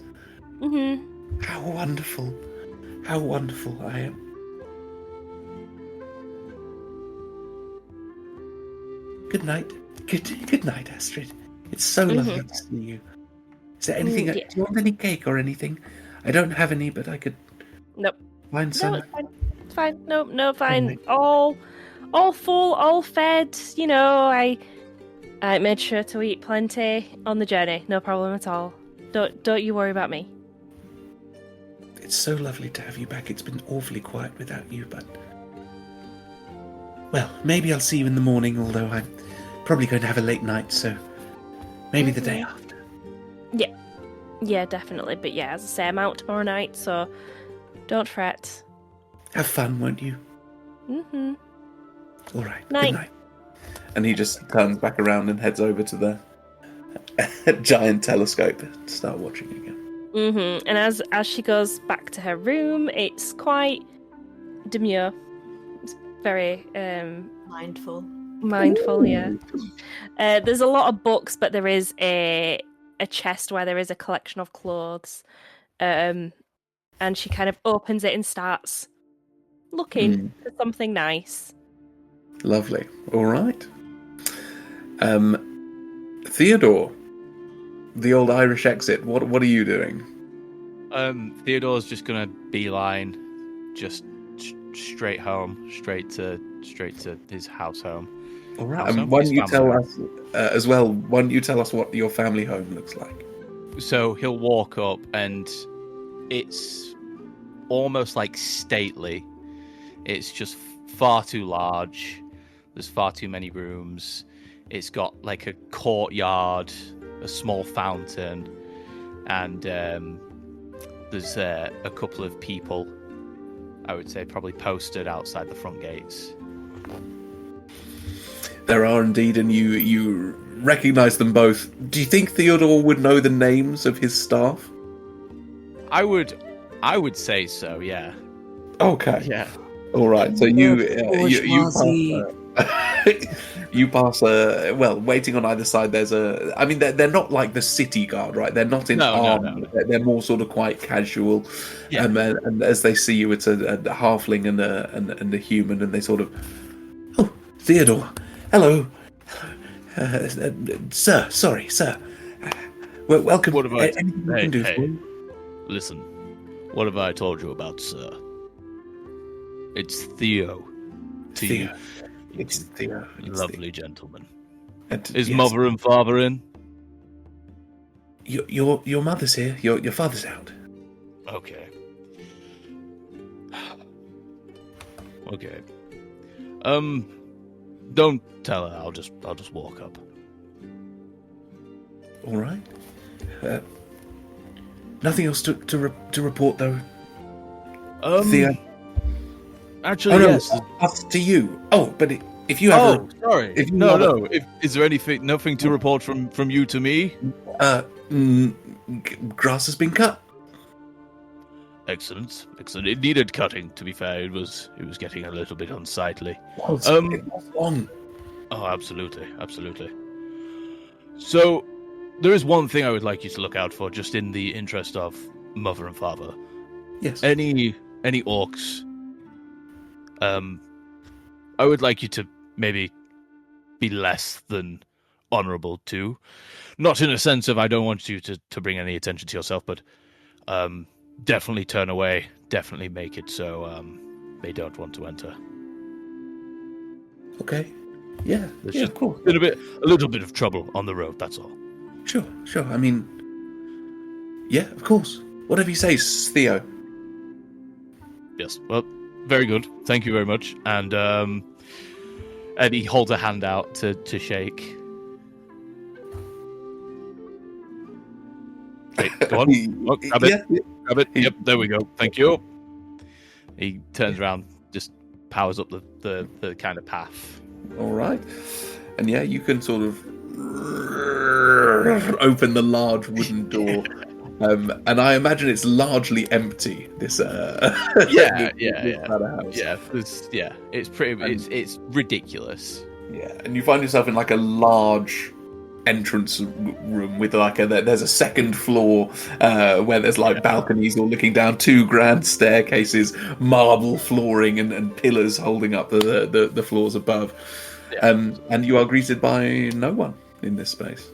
Mm-hmm. How wonderful. How wonderful I am. Good night. Good night, Astryd. It's so lovely to see you. Is there anything? Yeah. Do you want any cake or anything? I don't have any, but I could Nope. find some. No, it's fine. It's fine. No, fine. Right. All full, all fed. You know, I made sure to eat plenty on the journey. No problem at all. Don't you worry about me. It's so lovely to have you back. It's been awfully quiet without you, but... Well, maybe I'll see you in the morning, although I'm probably going to have a late night, so maybe the day after. Yeah, definitely. But yeah, as I say, I'm out tomorrow night, so don't fret. Have fun, won't you? Mm-hmm. All right, Night. good night. And he just turns back around and heads over to the giant telescope to start watching again. Mm-hmm. And as she goes back to her room, it's quite demure. It's very Mindful. mindful, yeah. There's a lot of books, but there is a chest where there is a collection of clothes. And she kind of opens it and starts looking for something nice. Lovely. All right. Theodore, the old Irish exit. What are you doing? Theodore's just gonna beeline, just straight home, straight to his house home. All right. House And home? why His don't you family tell home. us as well? Why don't you tell us what your family home looks like? So he'll walk up, and it's almost like stately. It's just far too large. There's far too many rooms. It's got like a courtyard, a small fountain, and there's a couple of people, I would say, probably posted outside the front gates. There are indeed, and you recognise them both. Do you think Theodore would know the names of his staff? I would say so. Yeah. Okay. Yeah. All right. So you you pass well, waiting on either side. There's a. I mean, they're not like the city guard, right? They're not in arm. No. They're more sort of quite casual. Yeah. And as they see you, it's a halfling and a human, and they sort of. Oh, Theodore. Hello. Sir. Sorry, sir. Well, welcome. What have I- Anything we can do for you? Listen, what have I told you about, sir? It's Theo. To Theo. you, It's Theo. It's lovely gentleman. And, Is yes, mother and father in? Your mother's here. Your father's out. Okay. Okay. Don't tell her. I'll just walk up. All right. Nothing else to report though. Theo. Actually, Oh no, yes. us to you. Oh, but if you have Oh, sorry. if you No, have a- no. Is there nothing to report from you to me? grass has been cut. Excellent. It needed cutting. To be fair, it was getting a little bit unsightly. It was long. Oh, absolutely. So, there is one thing I would like you to look out for, just in the interest of mother and father. Yes. Any orcs. I would like you to maybe be less than honourable too. Not in a sense of I don't want you to bring any attention to yourself, but definitely turn away. Definitely make it so they don't want to enter. Okay. Yeah. There's Yeah. just Of course. been a little bit of trouble on the road. That's all. Sure. I mean, yeah. Of course. Whatever you say, Theo. Yes. Well, very good. Thank you very much. And he holds a hand out to shake. Hey, go on. Oh, grab it. Yeah. Grab it. Yep, there we go. Thank you. He turns around, just powers up the kind of path. All right. And yeah, you can sort of open the large wooden door. And I imagine it's largely empty. This Yeah. house. It's pretty. It's ridiculous. Yeah, and you find yourself in like a large entrance room with like there's a second floor where there's like balconies all looking down, 2 grand staircases, marble flooring, and pillars holding up the floors above. Yeah. And you are greeted by no one in this space.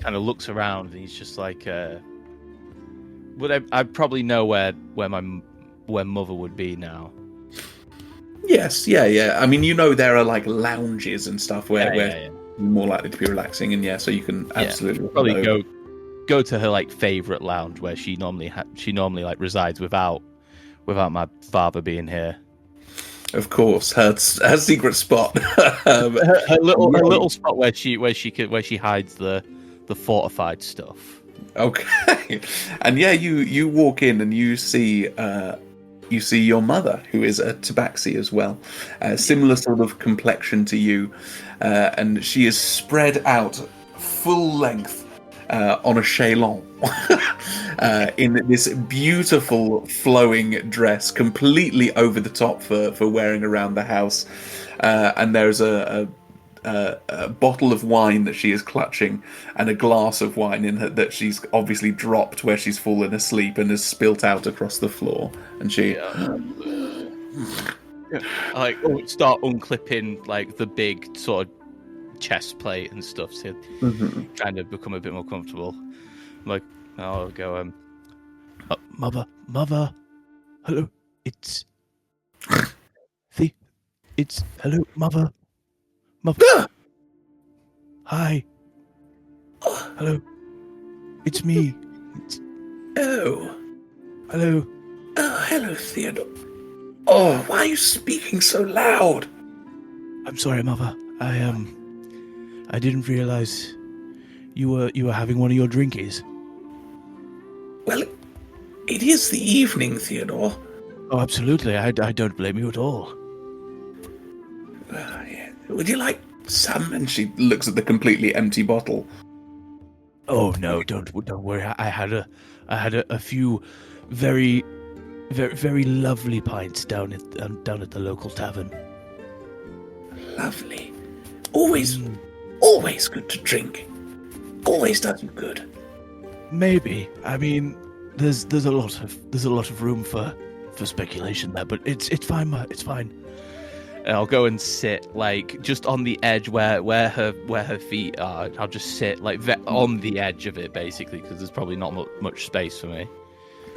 Kind of looks around and he's just like, I probably know where mother would be now. Yes, yeah. I mean, there are like lounges and stuff where Yeah. you're more likely to be relaxing, and so you can absolutely Probably go to her like favorite lounge where she normally like resides without my father being here. Of course, her secret spot. Her little spot where she hides the fortified stuff. Okay, and yeah, you walk in and you see your mother, who is a tabaxi as well, similar sort of complexion to you, and she is spread out full length on a chaise in this beautiful flowing dress, completely over the top for wearing around the house, and there's a bottle of wine that she is clutching and a glass of wine in her that she's obviously dropped where she's fallen asleep and has spilt out across the floor, and she I start unclipping like the big sort of chest plate and stuff to kind of become a bit more comfortable. I'm like, I'll go, mother, hello, hello, mother, hi, hello, it's me, Oh, hello, Theodore. Oh, why are you speaking so loud? I'm sorry, mother. I didn't realize you were having one of your drinkies. Well, it is the evening, Theodore. Oh, absolutely. I don't blame you at all. Yeah. Would you like some? And she looks at the completely empty bottle. Oh no, don't worry. I had a few very lovely pints down at the local tavern. Lovely. Always good to drink. Always does you good. Maybe. I mean, there's a lot of room for speculation there, but it's fine, Ma. It's fine. And I'll go and sit like just on the edge where her feet are. I'll just sit like on the edge of it basically because there's probably not much space for me.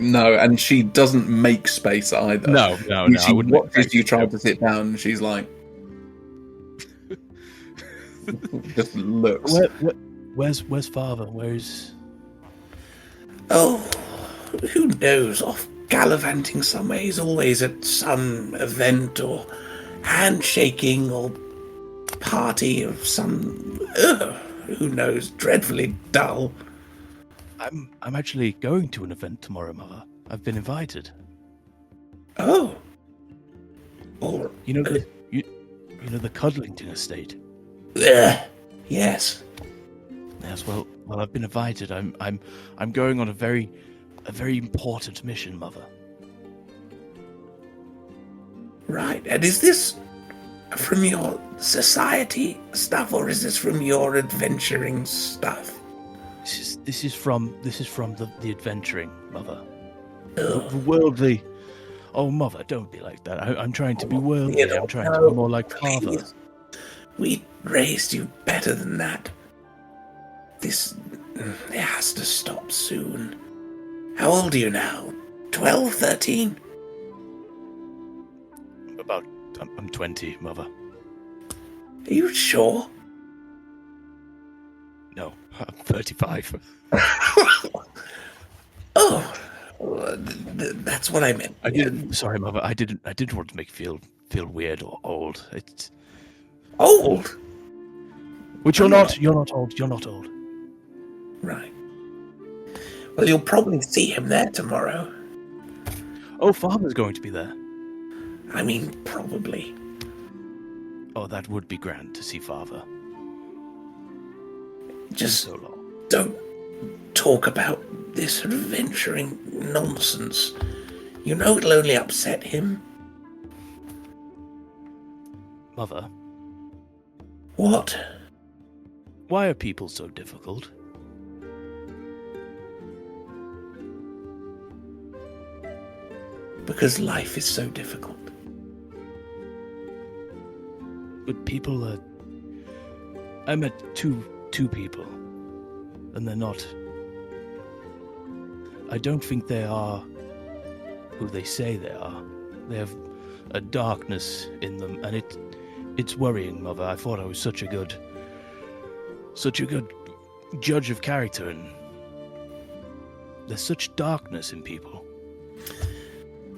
No, and she doesn't make space either. No. She watches you try to sit down, and she's like, just looks. Where's father? Where's? Oh, who knows? Off gallivanting somewhere. He's always at some event or handshaking or party of some. Who knows? Dreadfully dull. I'm actually going to an event tomorrow, Mother. I've been invited. Oh. Or you know the Cudlington estate. Yes. Yes. Well, I've been invited. I'm going on a very important mission, Mother. Right. And is this from your society stuff, or is this from your adventuring stuff? This is from the adventuring, Mother. Oh. The worldly. Oh, Mother, don't be like that. I'm trying to be worldly. I'm trying to be more like Father. Please. We raised you better than that. It has to stop soon. How old are you now? 12, 13? I'm 20, Mother. Are you sure? No, I'm 35. Oh, that's what I meant. Sorry, Mother. I didn't want to make you feel weird or old. It's old. Which you're not. You're not old. You're not old. Right. Well, you'll probably see him there tomorrow. Oh, Father's going to be there. I mean, probably. Oh, that would be grand to see Father. Just so long. Don't talk about this adventuring nonsense. You know it'll only upset him. Mother. What? Why are people so difficult? Because life is so difficult. But people are... I met two people, and they're not... I don't think they are who they say they are. They have a darkness in them, and it's worrying, Mother. I thought I was such a good judge of character, and There's such darkness in people.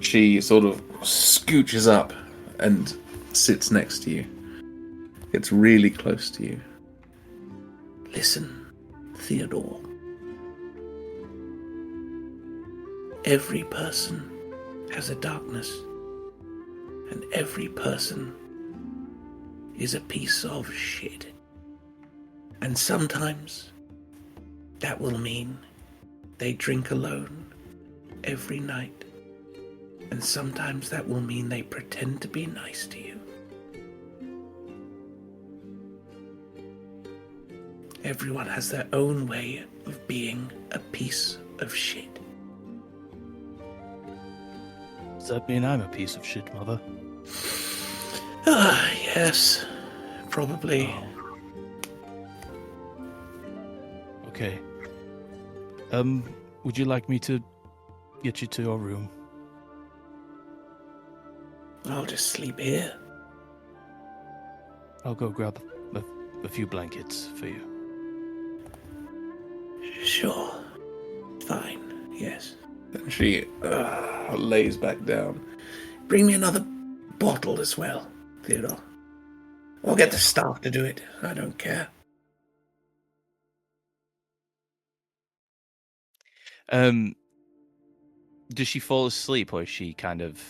She sort of scooches up and sits next to you. Gets really close to you. Listen, Theodore. Every person has a darkness, and every person is a piece of shit. And sometimes that will mean they drink alone every night. And sometimes that will mean they pretend to be nice to you. Everyone has their own way of being a piece of shit. Does that mean I'm a piece of shit, Mother? Ah, yes. Probably. Okay. Would you like me to get you to your room? I'll just sleep here. I'll go grab a few blankets for you. Sure. Fine. Yes. And she lays back down. Bring me another bottle as well, Theodore. I'll get the staff to do it. I don't care. Does she fall asleep, or is she kind of?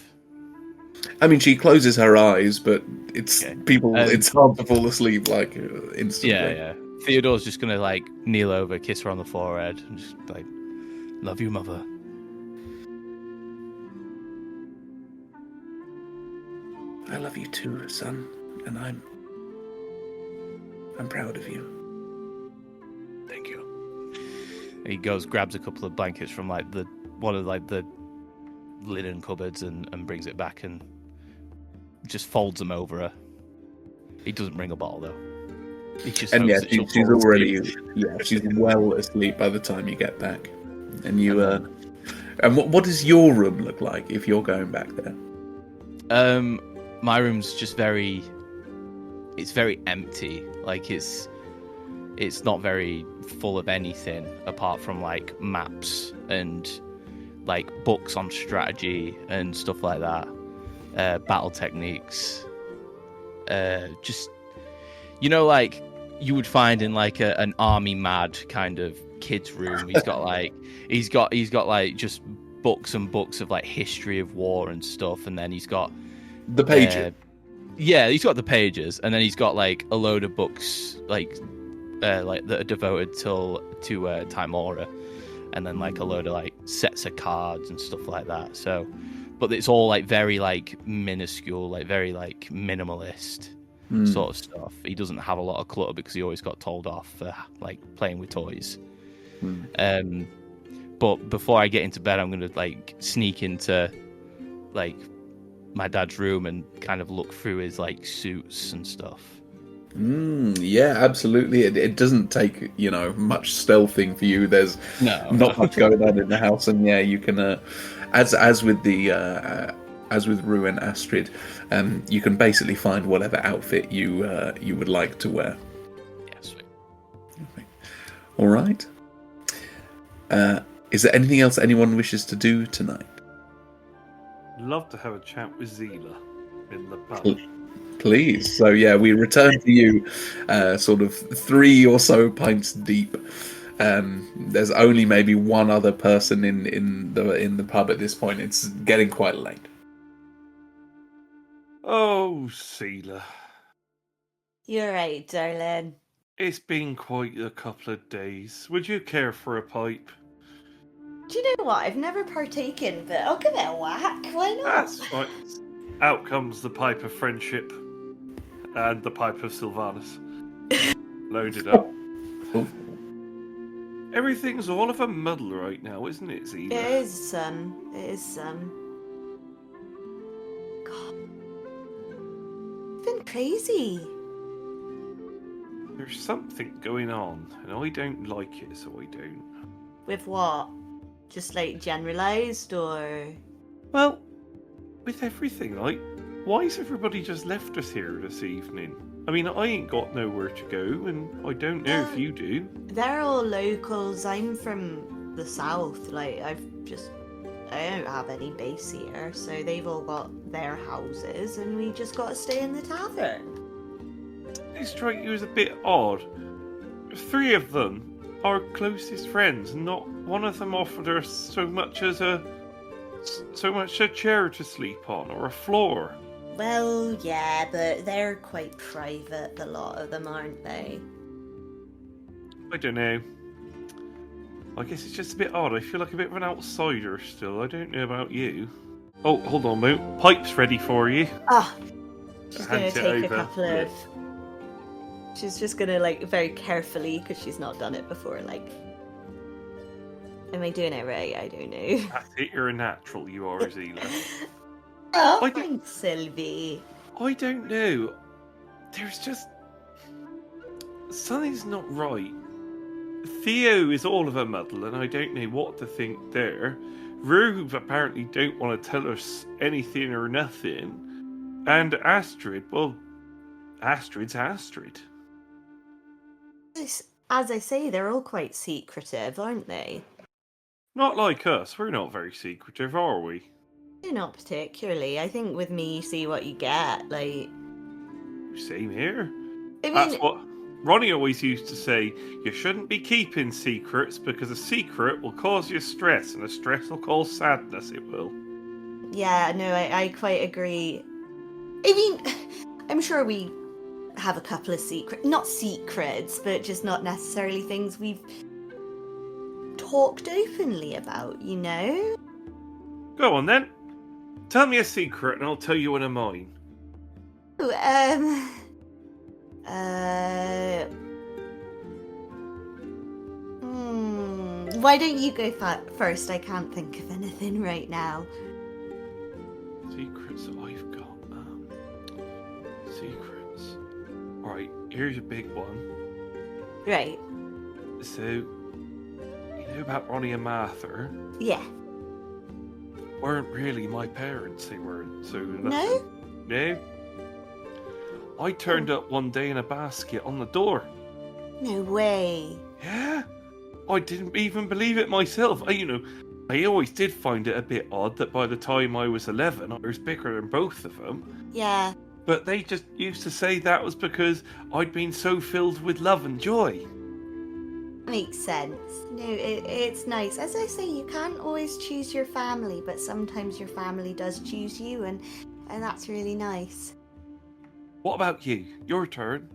I mean, she closes her eyes, but it's Okay. it's hard to fall asleep like instantly. Yeah. Theodore's just gonna like kneel over, kiss her on the forehead, and just like, Love you, Mother. I love you too, son, and I'm proud of you. Thank you. he goes, grabs a couple of blankets from like one of the linen cupboards and brings it back and just folds them over her. He doesn't bring a bottle though. He just And yeah, hopes that she'll she's fall already asleep. she's well asleep by the time you get back. And you and what does your room look like if you're going back there? My room's just very empty. Like it's not very full of anything apart from like maps and like books on strategy and stuff like that. Battle techniques. Just, you know, like you would find in like an army mad kind of kid's room. He's got like just books and books of like history of war and stuff, and then he's got The pages. yeah, he's got the pages, and then he's got like a load of books like that are devoted to Timora, and then like a load of like sets of cards and stuff like that. So, but it's all like very like minuscule, like very like minimalist sort of stuff. He doesn't have a lot of clutter because he always got told off for like playing with toys. But before I get into bed, I'm gonna like sneak into like my dad's room and kind of look through his like suits and stuff. Yeah, absolutely. It doesn't take much stealthing for you. There's not much going on in the house, and yeah, you can as with Rue and Astryd, you can basically find whatever outfit you would like to wear. Yeah, sweet. Okay. All right. Is there anything else anyone wishes to do tonight? Love to have a chat with Zelah in the pub. Please. So yeah, we return to you, sort of 3 or so pints deep. There's only maybe one other person in the pub at this point. It's getting quite late. Oh, Zelah. You're right, darling. It's been quite a couple of days. Would you care for a pipe? Do you know what? I've never partaken, but I'll give it a whack. Why not? That's right. Out comes the pipe of friendship and the pipe of Sylvanus. Loaded up. Everything's all of a muddle right now, isn't it, Zelah? It is, son. It is, son. God. It's been crazy. There's something going on, and I don't like it, so I don't. With what? Just like generalised, or? Well, with everything, like, why has everybody just left us here this evening? I mean, I ain't got nowhere to go, and I don't know if you do. They're all locals. I'm from the south. Like, I don't have any base here, so they've all got their houses, and we just got to stay in the tavern. They strike you as a bit odd. 3 of them are closest friends, and not one of them offered her so much as a chair to sleep on or a floor. Well, yeah, but they're quite private, a lot of them, aren't they? I don't know. I guess it's just a bit odd. I feel like a bit of an outsider still. I don't know about you. Oh, hold on, Moot. Pipe's ready for you. Ah, she's going Hand to it take a over. couple of... She's just going to, like, very carefully, because she's not done it before, like... Am I doing it right? I don't know. That's it, you're a natural, you are, Zelah. Oh, I thanks, Sylvie. I don't know. There's just... something's not right. Theo is all of a muddle, and I don't know what to think there. Rube apparently don't want to tell us anything or nothing. And Astryd, well, Astryd's Astryd. As I say, they're all quite secretive, aren't they? Not like us, we're not very secretive, are we? They're not particularly. I think with me, you see what you get. Like, Same here. I mean, That's what Ronnie always used to say. You shouldn't be keeping secrets because a secret will cause you stress, and a stress will cause sadness. It will. yeah, no, I quite agree. I mean, I'm sure we have a couple of not secrets, but just not necessarily things we've talked openly about, you know? Go on then. Tell me a secret, and I'll tell you one of mine. Oh, why don't you go first? I can't think of anything right now. Secrets that I've got. Secrets. Right, here's a big one. Right. So, you know about Ronnie and Martha? Yeah. Weren't really my parents, they weren't. So No? No. I turned up one day in a basket on the door. No way. Yeah. I didn't even believe it myself. I always did find it a bit odd that by the time I was 11, I was bigger than both of them. Yeah. But they just used to say that was because I'd been so filled with love and joy. Makes sense. No, it's nice. As I say, you can't always choose your family, but sometimes your family does choose you, and that's really nice. What about you? Your turn.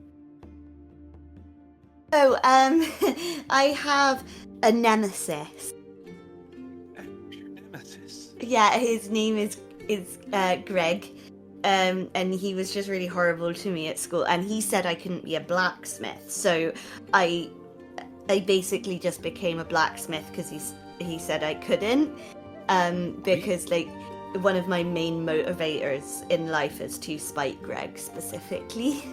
Oh, I have a nemesis. Your nemesis. Yeah, his name is Greg. And he was just really horrible to me at school, and he said I couldn't be a blacksmith, so I basically just became a blacksmith because he said I couldn't, because like one of my main motivators in life is to spite Greg specifically.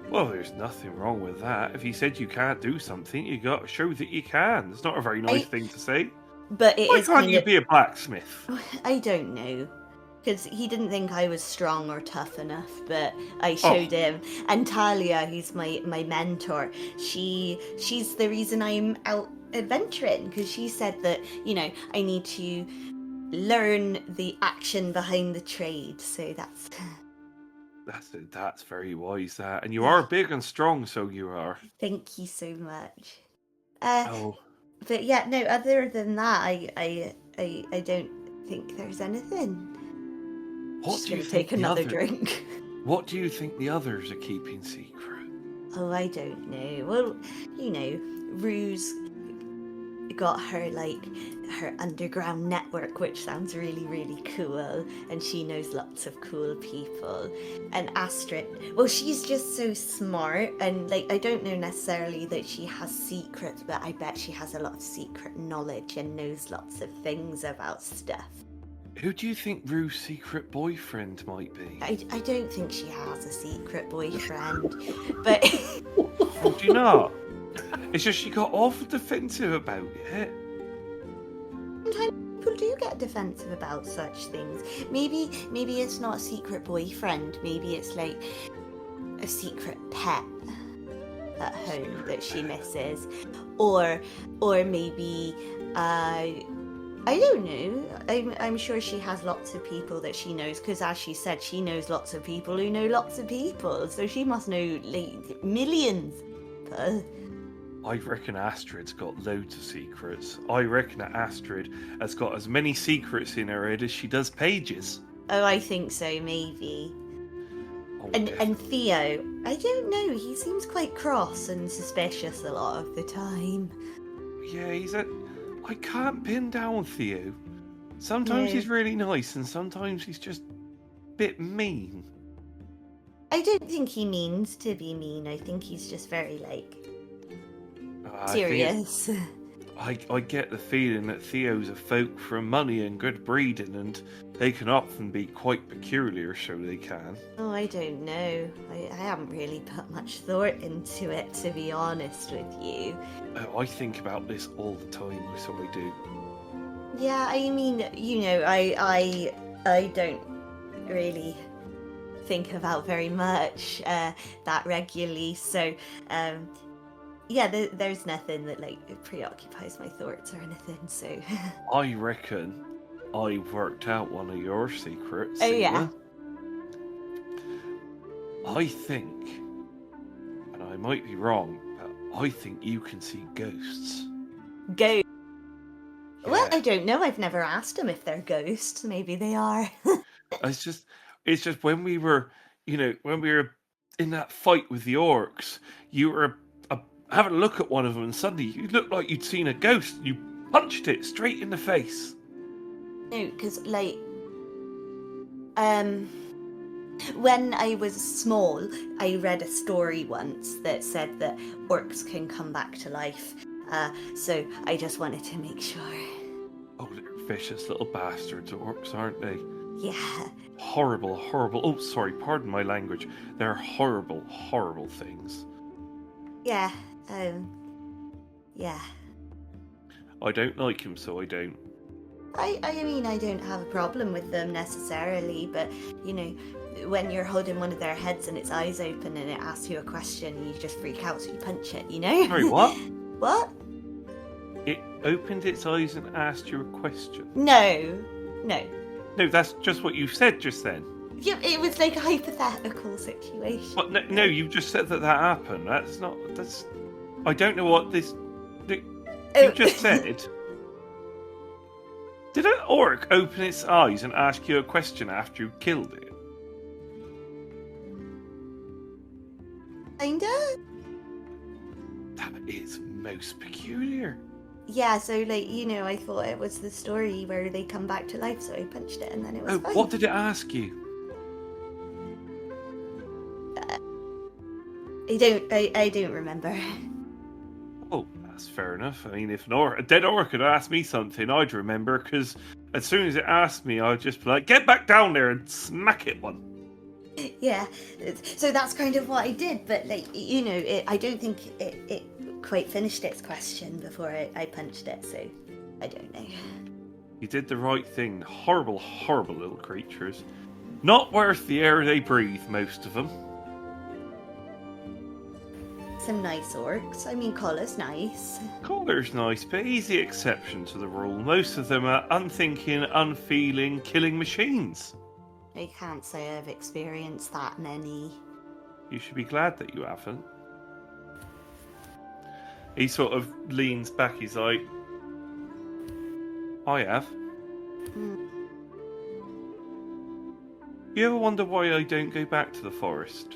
Well, there's nothing wrong with that. If you said you can't do something, you got to show that you can. It's not a very nice thing to say. But it Why is can't kind you of... be a blacksmith? I don't know. Because he didn't think I was strong or tough enough, but I showed him. And Talia, who's my mentor, she's the reason I'm out adventuring, because she said that, I need to learn the action behind the trade, so that's... That's very wise, that. And you are big and strong, so you are. Thank you so much. But yeah, no, other than that, I don't think there's anything. What do you take think another drink? What do you think the others are keeping secret? Oh, I don't know. Well, Rue's got her underground network, which sounds really, really cool, and she knows lots of cool people. And Astryd, well, she's just so smart, and I don't know necessarily that she has secrets, but I bet she has a lot of secret knowledge and knows lots of things about stuff. Who do you think Rue's secret boyfriend might be? I don't think she has a secret boyfriend, but... Oh, do you not? It's just she got awful defensive about it. Sometimes people do get defensive about such things. Maybe it's not a secret boyfriend. Maybe it's like a secret pet at home that she misses. or maybe I don't know. I'm sure she has lots of people that she knows, because as she said, she knows lots of people who know lots of people, so she must know like millions. I reckon Astryd's got loads of secrets. I reckon that Astryd has got as many secrets in her head as she does pages. Oh, I think so, maybe. Oh, And Theo, I don't know, he seems quite cross and suspicious a lot of the time. yeah, I can't pin down Theo. Sometimes No. he's really nice, and sometimes he's just a bit mean. I don't think he means to be mean. I think he's just very, like, I think serious. I get the feeling that Theo's a folk from money and good breeding, and they can often be quite peculiar, so they can. Oh, I don't know. I haven't really put much thought into it, to be honest with you. I think about this all the time, so I do. Yeah, I mean, you know, I don't really think about very much that regularly, so yeah, there's nothing that like preoccupies my thoughts or anything, so I reckon I worked out one of your secrets. Oh, yeah. I think, and I might be wrong, but I think you can see ghosts. Ghosts. Well, Yeah. I don't know. I've never asked them if they're ghosts. Maybe they are. It's just when we were, when we were in that fight with the orcs, you were having a look at one of them, and suddenly you looked like you'd seen a ghost. You punched it straight in the face. No, because like, when I was small, I read a story once that said that orcs can come back to life. So I just wanted to make sure. Oh, they're vicious little bastards, orcs, aren't they? Yeah. Horrible, horrible. Oh, sorry, pardon my language. They're horrible, horrible things. Yeah. Yeah. I don't like him, so I don't. I mean, I don't have a problem with them necessarily, but, you know, when you're holding one of their heads and its eyes open and it asks you a question, you just freak out, so you punch it, you know? Sorry, what? What? It opened its eyes and asked you a question. No. No, that's just what you said just then. Yeah, it was like a hypothetical situation. But no, you just said that happened. That's. I don't know what this. You just said. Did an orc open its eyes and ask you a question after you killed it? Kinda? That is most peculiar. Yeah, so, like, you know, I thought it was the story where they come back to life, so I punched it and then it was fine. What did it ask you? I don't remember. Oh, that's fair enough. I mean, if a dead orc had asked me something, I'd remember, because as soon as it asked me, I'd just be like, get back down there and smack it one. Yeah, so that's kind of what I did, but, like, you know, I don't think it quite finished its question before I punched it, so I don't know. You did the right thing. Horrible, horrible little creatures. Not worth the air they breathe, most of them. Some nice orcs. I mean, Colla's nice. Collar's nice, but he's the exception to the rule. Most of them are unthinking, unfeeling, killing machines. I can't say I've experienced that many. You should be glad that you haven't. He sort of leans back, he's like, I have. You ever wonder why I don't go back to the forest?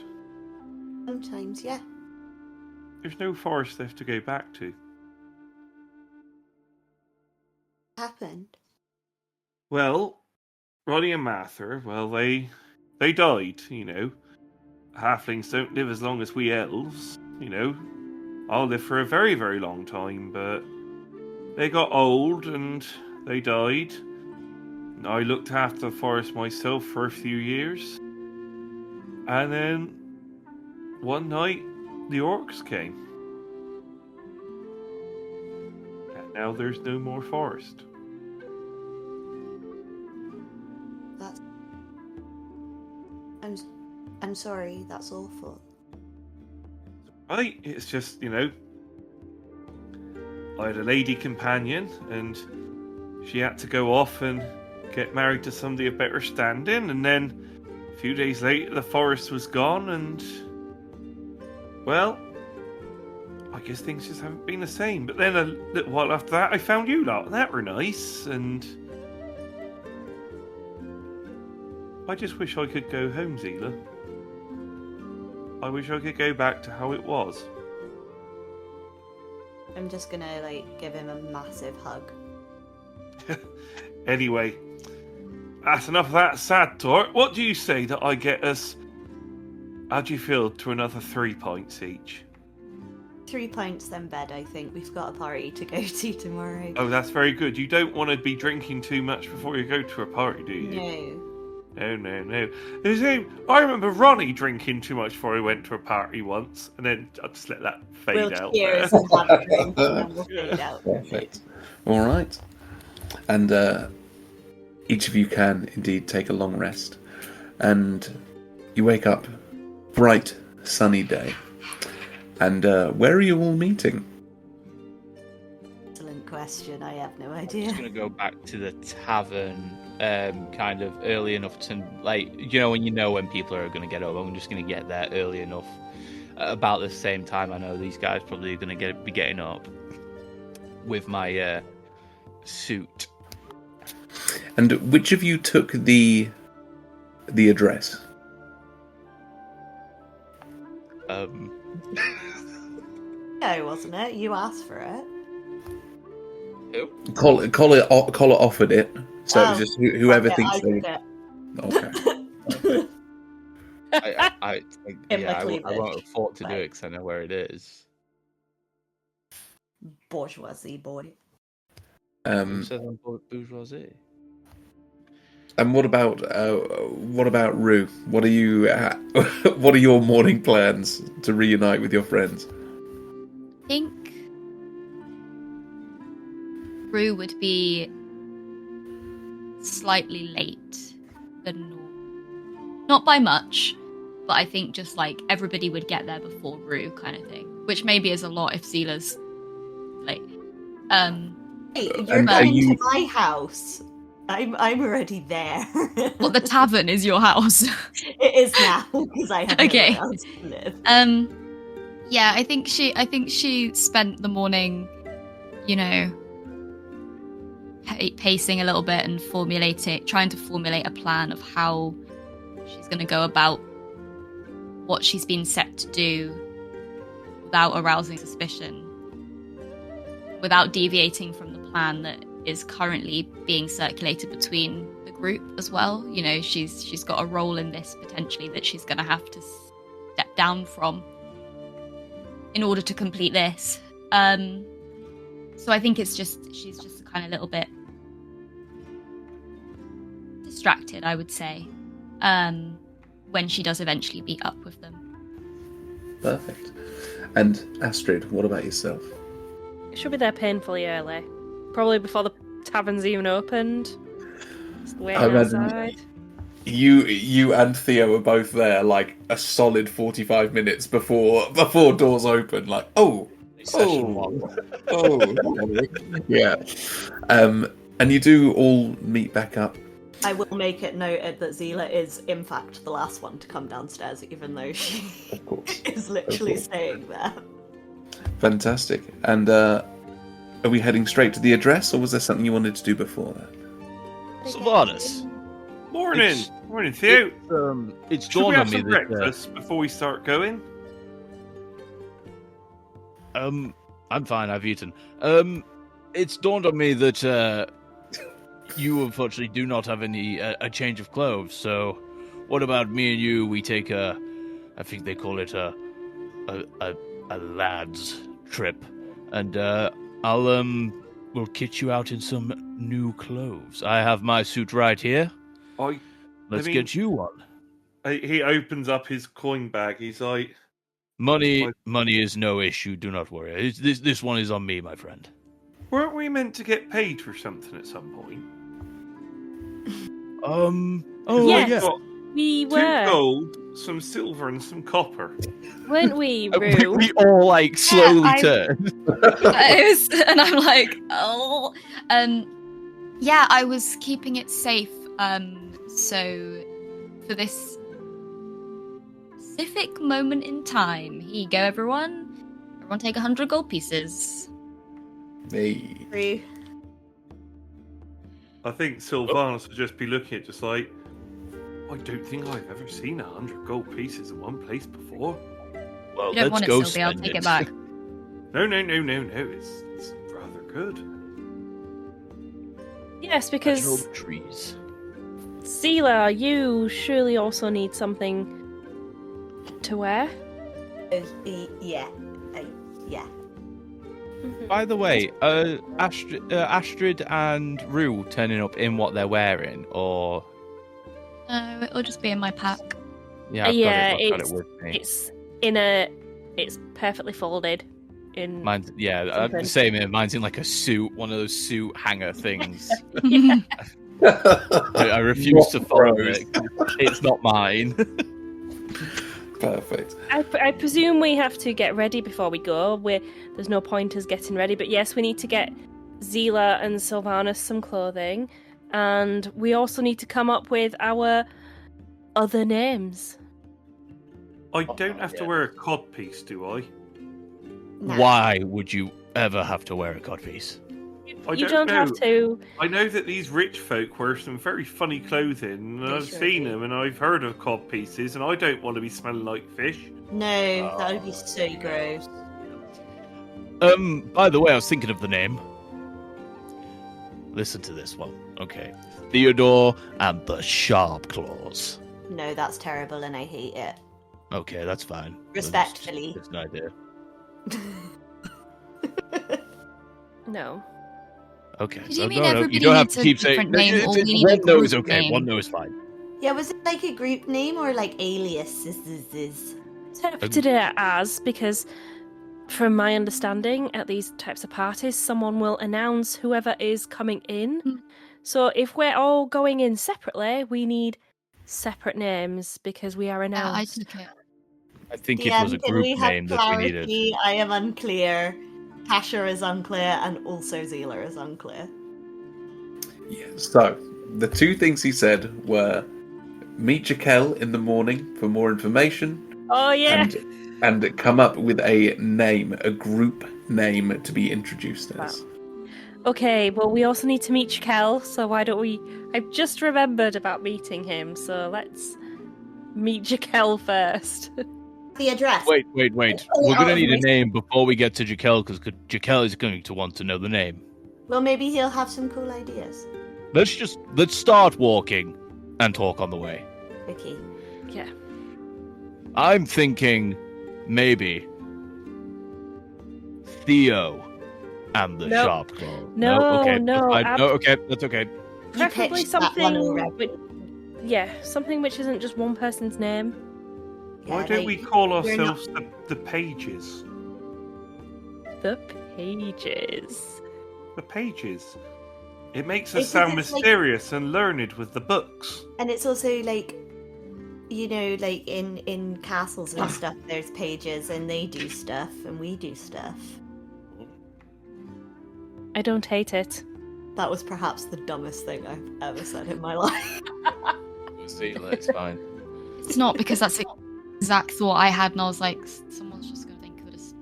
Sometimes, yeah. There's no forest left to go back to. Happened. Well, Ronnie and Mather, well, they died, you know. Halflings don't live as long as we elves, you know. I'll live for a very, very long time, but they got old and they died. I looked after the forest myself for a few years. And then one night, the orcs came. And now there's no more forest. That's... I'm sorry, that's awful. Right, it's just, you know, I had a lady companion, and she had to go off and get married to somebody of better standing, and then a few days later the forest was gone, and well, I guess things just haven't been the same. But then a little while after that I found you lot, and that were nice, and I just wish I could go home, Zelah. I wish I could go back to how it was. I'm just gonna, give him a massive hug. Anyway, that's enough of that sad talk. What do you say that I get us, how do you feel, to another 3 points each? 3 pints, then bed, I think. We've got a party to go to tomorrow. Oh, that's very good. You don't want to be drinking too much before you go to a party, do you? No. No. I remember Ronnie drinking too much before he went to a party once, and then I'll just let that fade out. Cheers and have a drink, and then we'll fade out. Perfect. All right. And each of you can indeed take a long rest. And you wake up, bright, sunny day. And where are you all meeting? Excellent question. I have no I'm idea. just gonna go back to the tavern, kind of early enough to, when people are gonna get up. I'm just gonna get there early enough, about the same time I know these guys probably are gonna be getting up, with my suit. And which of you took the address? No, wasn't it? You asked for it. Who? Collar offered it, so it was just whoever Okay, thinks I they. did it. Okay. I In my won't cleavage. have thought to do Like- it because I know where it is. Bourgeoisie boy. Who says I'm bourgeoisie? And what about Rue? What are you? What are your morning plans to reunite with your friends? I think Rue would be slightly late than normal. Not by much, but I think just everybody would get there before Rue kind of thing. Which maybe is a lot if Zelah's late. Hey, you're And are coming you- to my house. I'm already there. Well, the tavern is your house. It is now because I have Okay. nowhere else to live. Yeah, I think she spent the morning, pacing a little bit and trying to formulate a plan of how she's going to go about what she's been set to do without arousing suspicion, without deviating from the plan that is currently being circulated between the group as well. She's got a role in this potentially that she's going to have to step down from in order to complete this. So I think she's just kind of a little bit distracted, I would say, when she does eventually meet up with them. Perfect. And Astryd, what about yourself? She'll be there painfully early. Probably before the tavern's even opened. Just waiting I imagine- outside. You and Theo are both there a solid 45 minutes before doors open. Session one. Yeah. And you do all meet back up. I will make it noted that Zelah is, in fact, the last one to come downstairs, even though she Of course. is literally Of course. staying there. Fantastic. And are we heading straight to the address, or was there something you wanted to do before that? Sylvanus. Morning! It's- Morning, Theo! It's Should we dawned have on me some that breakfast before we start going? I'm fine. I've eaten. It's dawned on me that you unfortunately do not have a change of clothes. So, what about me and you? We take I think they call it a lad's trip, and we'll kit you out in some new clothes. I have my suit right here. Let's get you one. He opens up his coin bag. He's like, Money is no issue. Do not worry. This one is on me, my friend. weren't we meant to get paid for something at some point? Oh Yes. yeah. We 2 were, gold, some silver, and some copper. weren't we, We, Rue? we all like slowly I- turn. And I'm like, oh. Yeah, I was keeping it safe. So for this specific moment in time, here you go, everyone. Everyone take 100 gold pieces. Hey. Rue. I think Sylvanus would just be looking at just like, I don't think I've ever seen 100 gold pieces in one place before. Well, You don't let's want it, go Sylvie. I'll spend take it back. No. It's rather good. Yes, because Emerald trees. Zelah, you surely also need something to wear. Yeah. Yeah. By the way, Astryd and Rue turning up in what they're wearing, or No, it'll just be in my pack. yeah, I've Yeah, got it with me. It's perfectly folded. In Mine's I'm something. the same here. Mine's in like a suit, one of those suit hanger things. I refuse to follow it. It's not mine. Perfect. I presume we have to get ready before we go. There's no point us getting ready, but yes, we need to get Zelah and Sylvanus some clothing, and we also need to come up with our other names. I don't have to wear a codpiece, do I? No. Why would you ever have to wear a codpiece? You don't know. have to. I know that these rich folk wear some very funny clothing, and They I've sure seen do. them, and I've heard of cod pieces, and I don't want to be smelling like fish. No, that would be so gross. By the way, I was thinking of the name. Listen to this one. Okay. Theodore and the Sharp Claws. No, that's terrible and I hate it. Okay, that's fine. Respectfully. That's an idea. No. Okay. Did you mean no, everybody you don't have needs to a keep saying. different name, or we need one a no is group okay. name? One no is fine. Yeah, was it like a group name or like aliases? Interpreted it as because, from my understanding, at these types of parties, someone will announce whoever is coming in. Hmm. So if we're all going in separately, we need separate names because we are I announced. took it. I think it was a group name that we needed. I am unclear. Tasha is unclear, and also Zelah is unclear. Yeah, so, the two things he said were meet Jaquel in the morning for more information, Oh yeah. and come up with a name, a group name to be introduced as. Okay, well, we also need to meet Jaquel, so why don't we... I've just remembered about meeting him, so let's meet Jaquel first. The address. Wait. Oh, We're gonna oh, need a wait. name before we get to Jaquel, because Jaquel is going to want to know the name. Well, maybe he'll have some cool ideas. Let's start walking and talk on the way. Okay. Yeah. I'm thinking maybe Theo and the Nope. Sharp Claw. No, okay, no, that's fine. ab- No, okay, that's okay. Preferably pitched that one something... already. something which isn't just one person's name. Why Yeah, don't like, we call we're not- ourselves the Pages? The Pages. The Pages. It makes us Because sound it's like- mysterious and learned with the books. And it's also like, you know, like in castles and stuff, there's pages and they do stuff and we do stuff. I don't hate it. That was perhaps the dumbest thing I've ever said in my life. It's fine. It's not, because that's the exact thought I had, and I was like, someone's just going to think of this.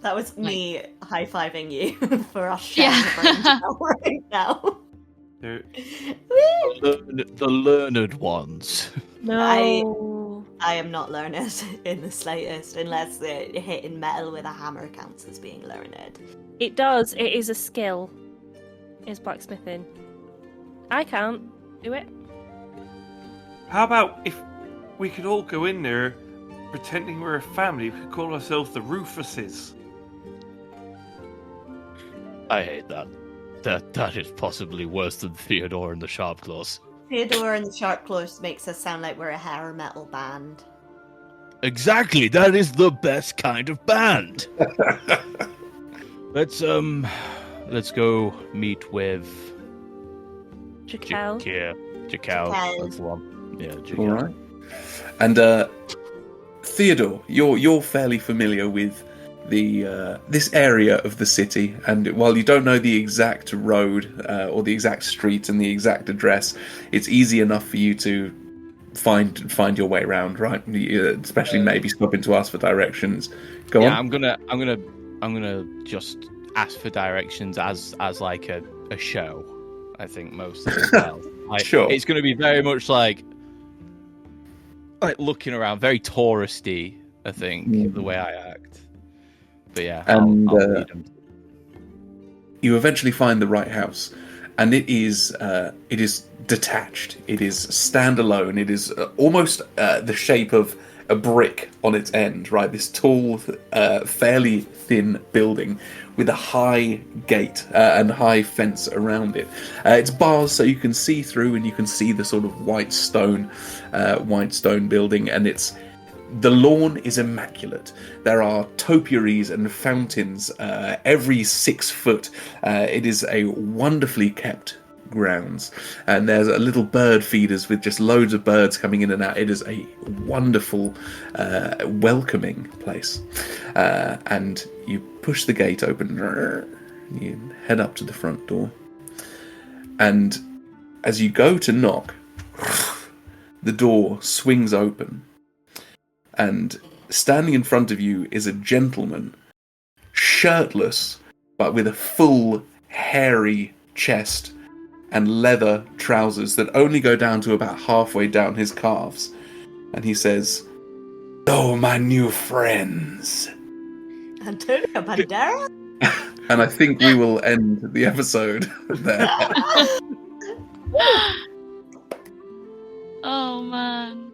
That was me high-fiving you for us sharing Yeah. a brain cell right now. There- The learned ones. No. I am not learned in the slightest, unless hitting metal with a hammer counts as being learned. It does. It is a skill. Is blacksmithing. I can't do it. How about if we could all go in there pretending we're a family? We could call ourselves the Rufuses. I hate that. That is possibly worse than Theodore and the Sharp Claws. Theodore and the Sharp Claws makes us sound like we're a hair metal band. Exactly, that is the best kind of band. Let's go meet with Jaquel. Jaquel. Jaquel. That's the one. Yeah, All right. And Theodore, you're fairly familiar with the this area of the city, and while you don't know the exact road or the exact street and the exact address, it's easy enough for you to find your way around, right? Especially maybe stopping to ask for directions. Go on. I'm gonna just ask for directions as like a show. I think mostly as well. Sure. It's gonna be very much like looking around, very touristy. I think the way I act. But yeah, And I'll lead them. you eventually find the right house, and it is detached. It is standalone. It is almost the shape of a brick on its end, right? This tall, fairly thin building with a high gate and high fence around it. It's bars so you can see through, and you can see the sort of white stone building, and the lawn is immaculate. There are topiaries and fountains every 6 foot. It is a wonderfully kept grounds, and there's a little bird feeders with just loads of birds coming in and out. It is a wonderful, welcoming place. And you push the gate open, you head up to the front door, and as you go to knock, the door swings open, and standing in front of you is a gentleman, shirtless, but with a full, hairy chest and leather trousers that only go down to about halfway down his calves. And he says, "Oh, my new friends." Antonio Banderas? And I think we will end the episode there. Oh man.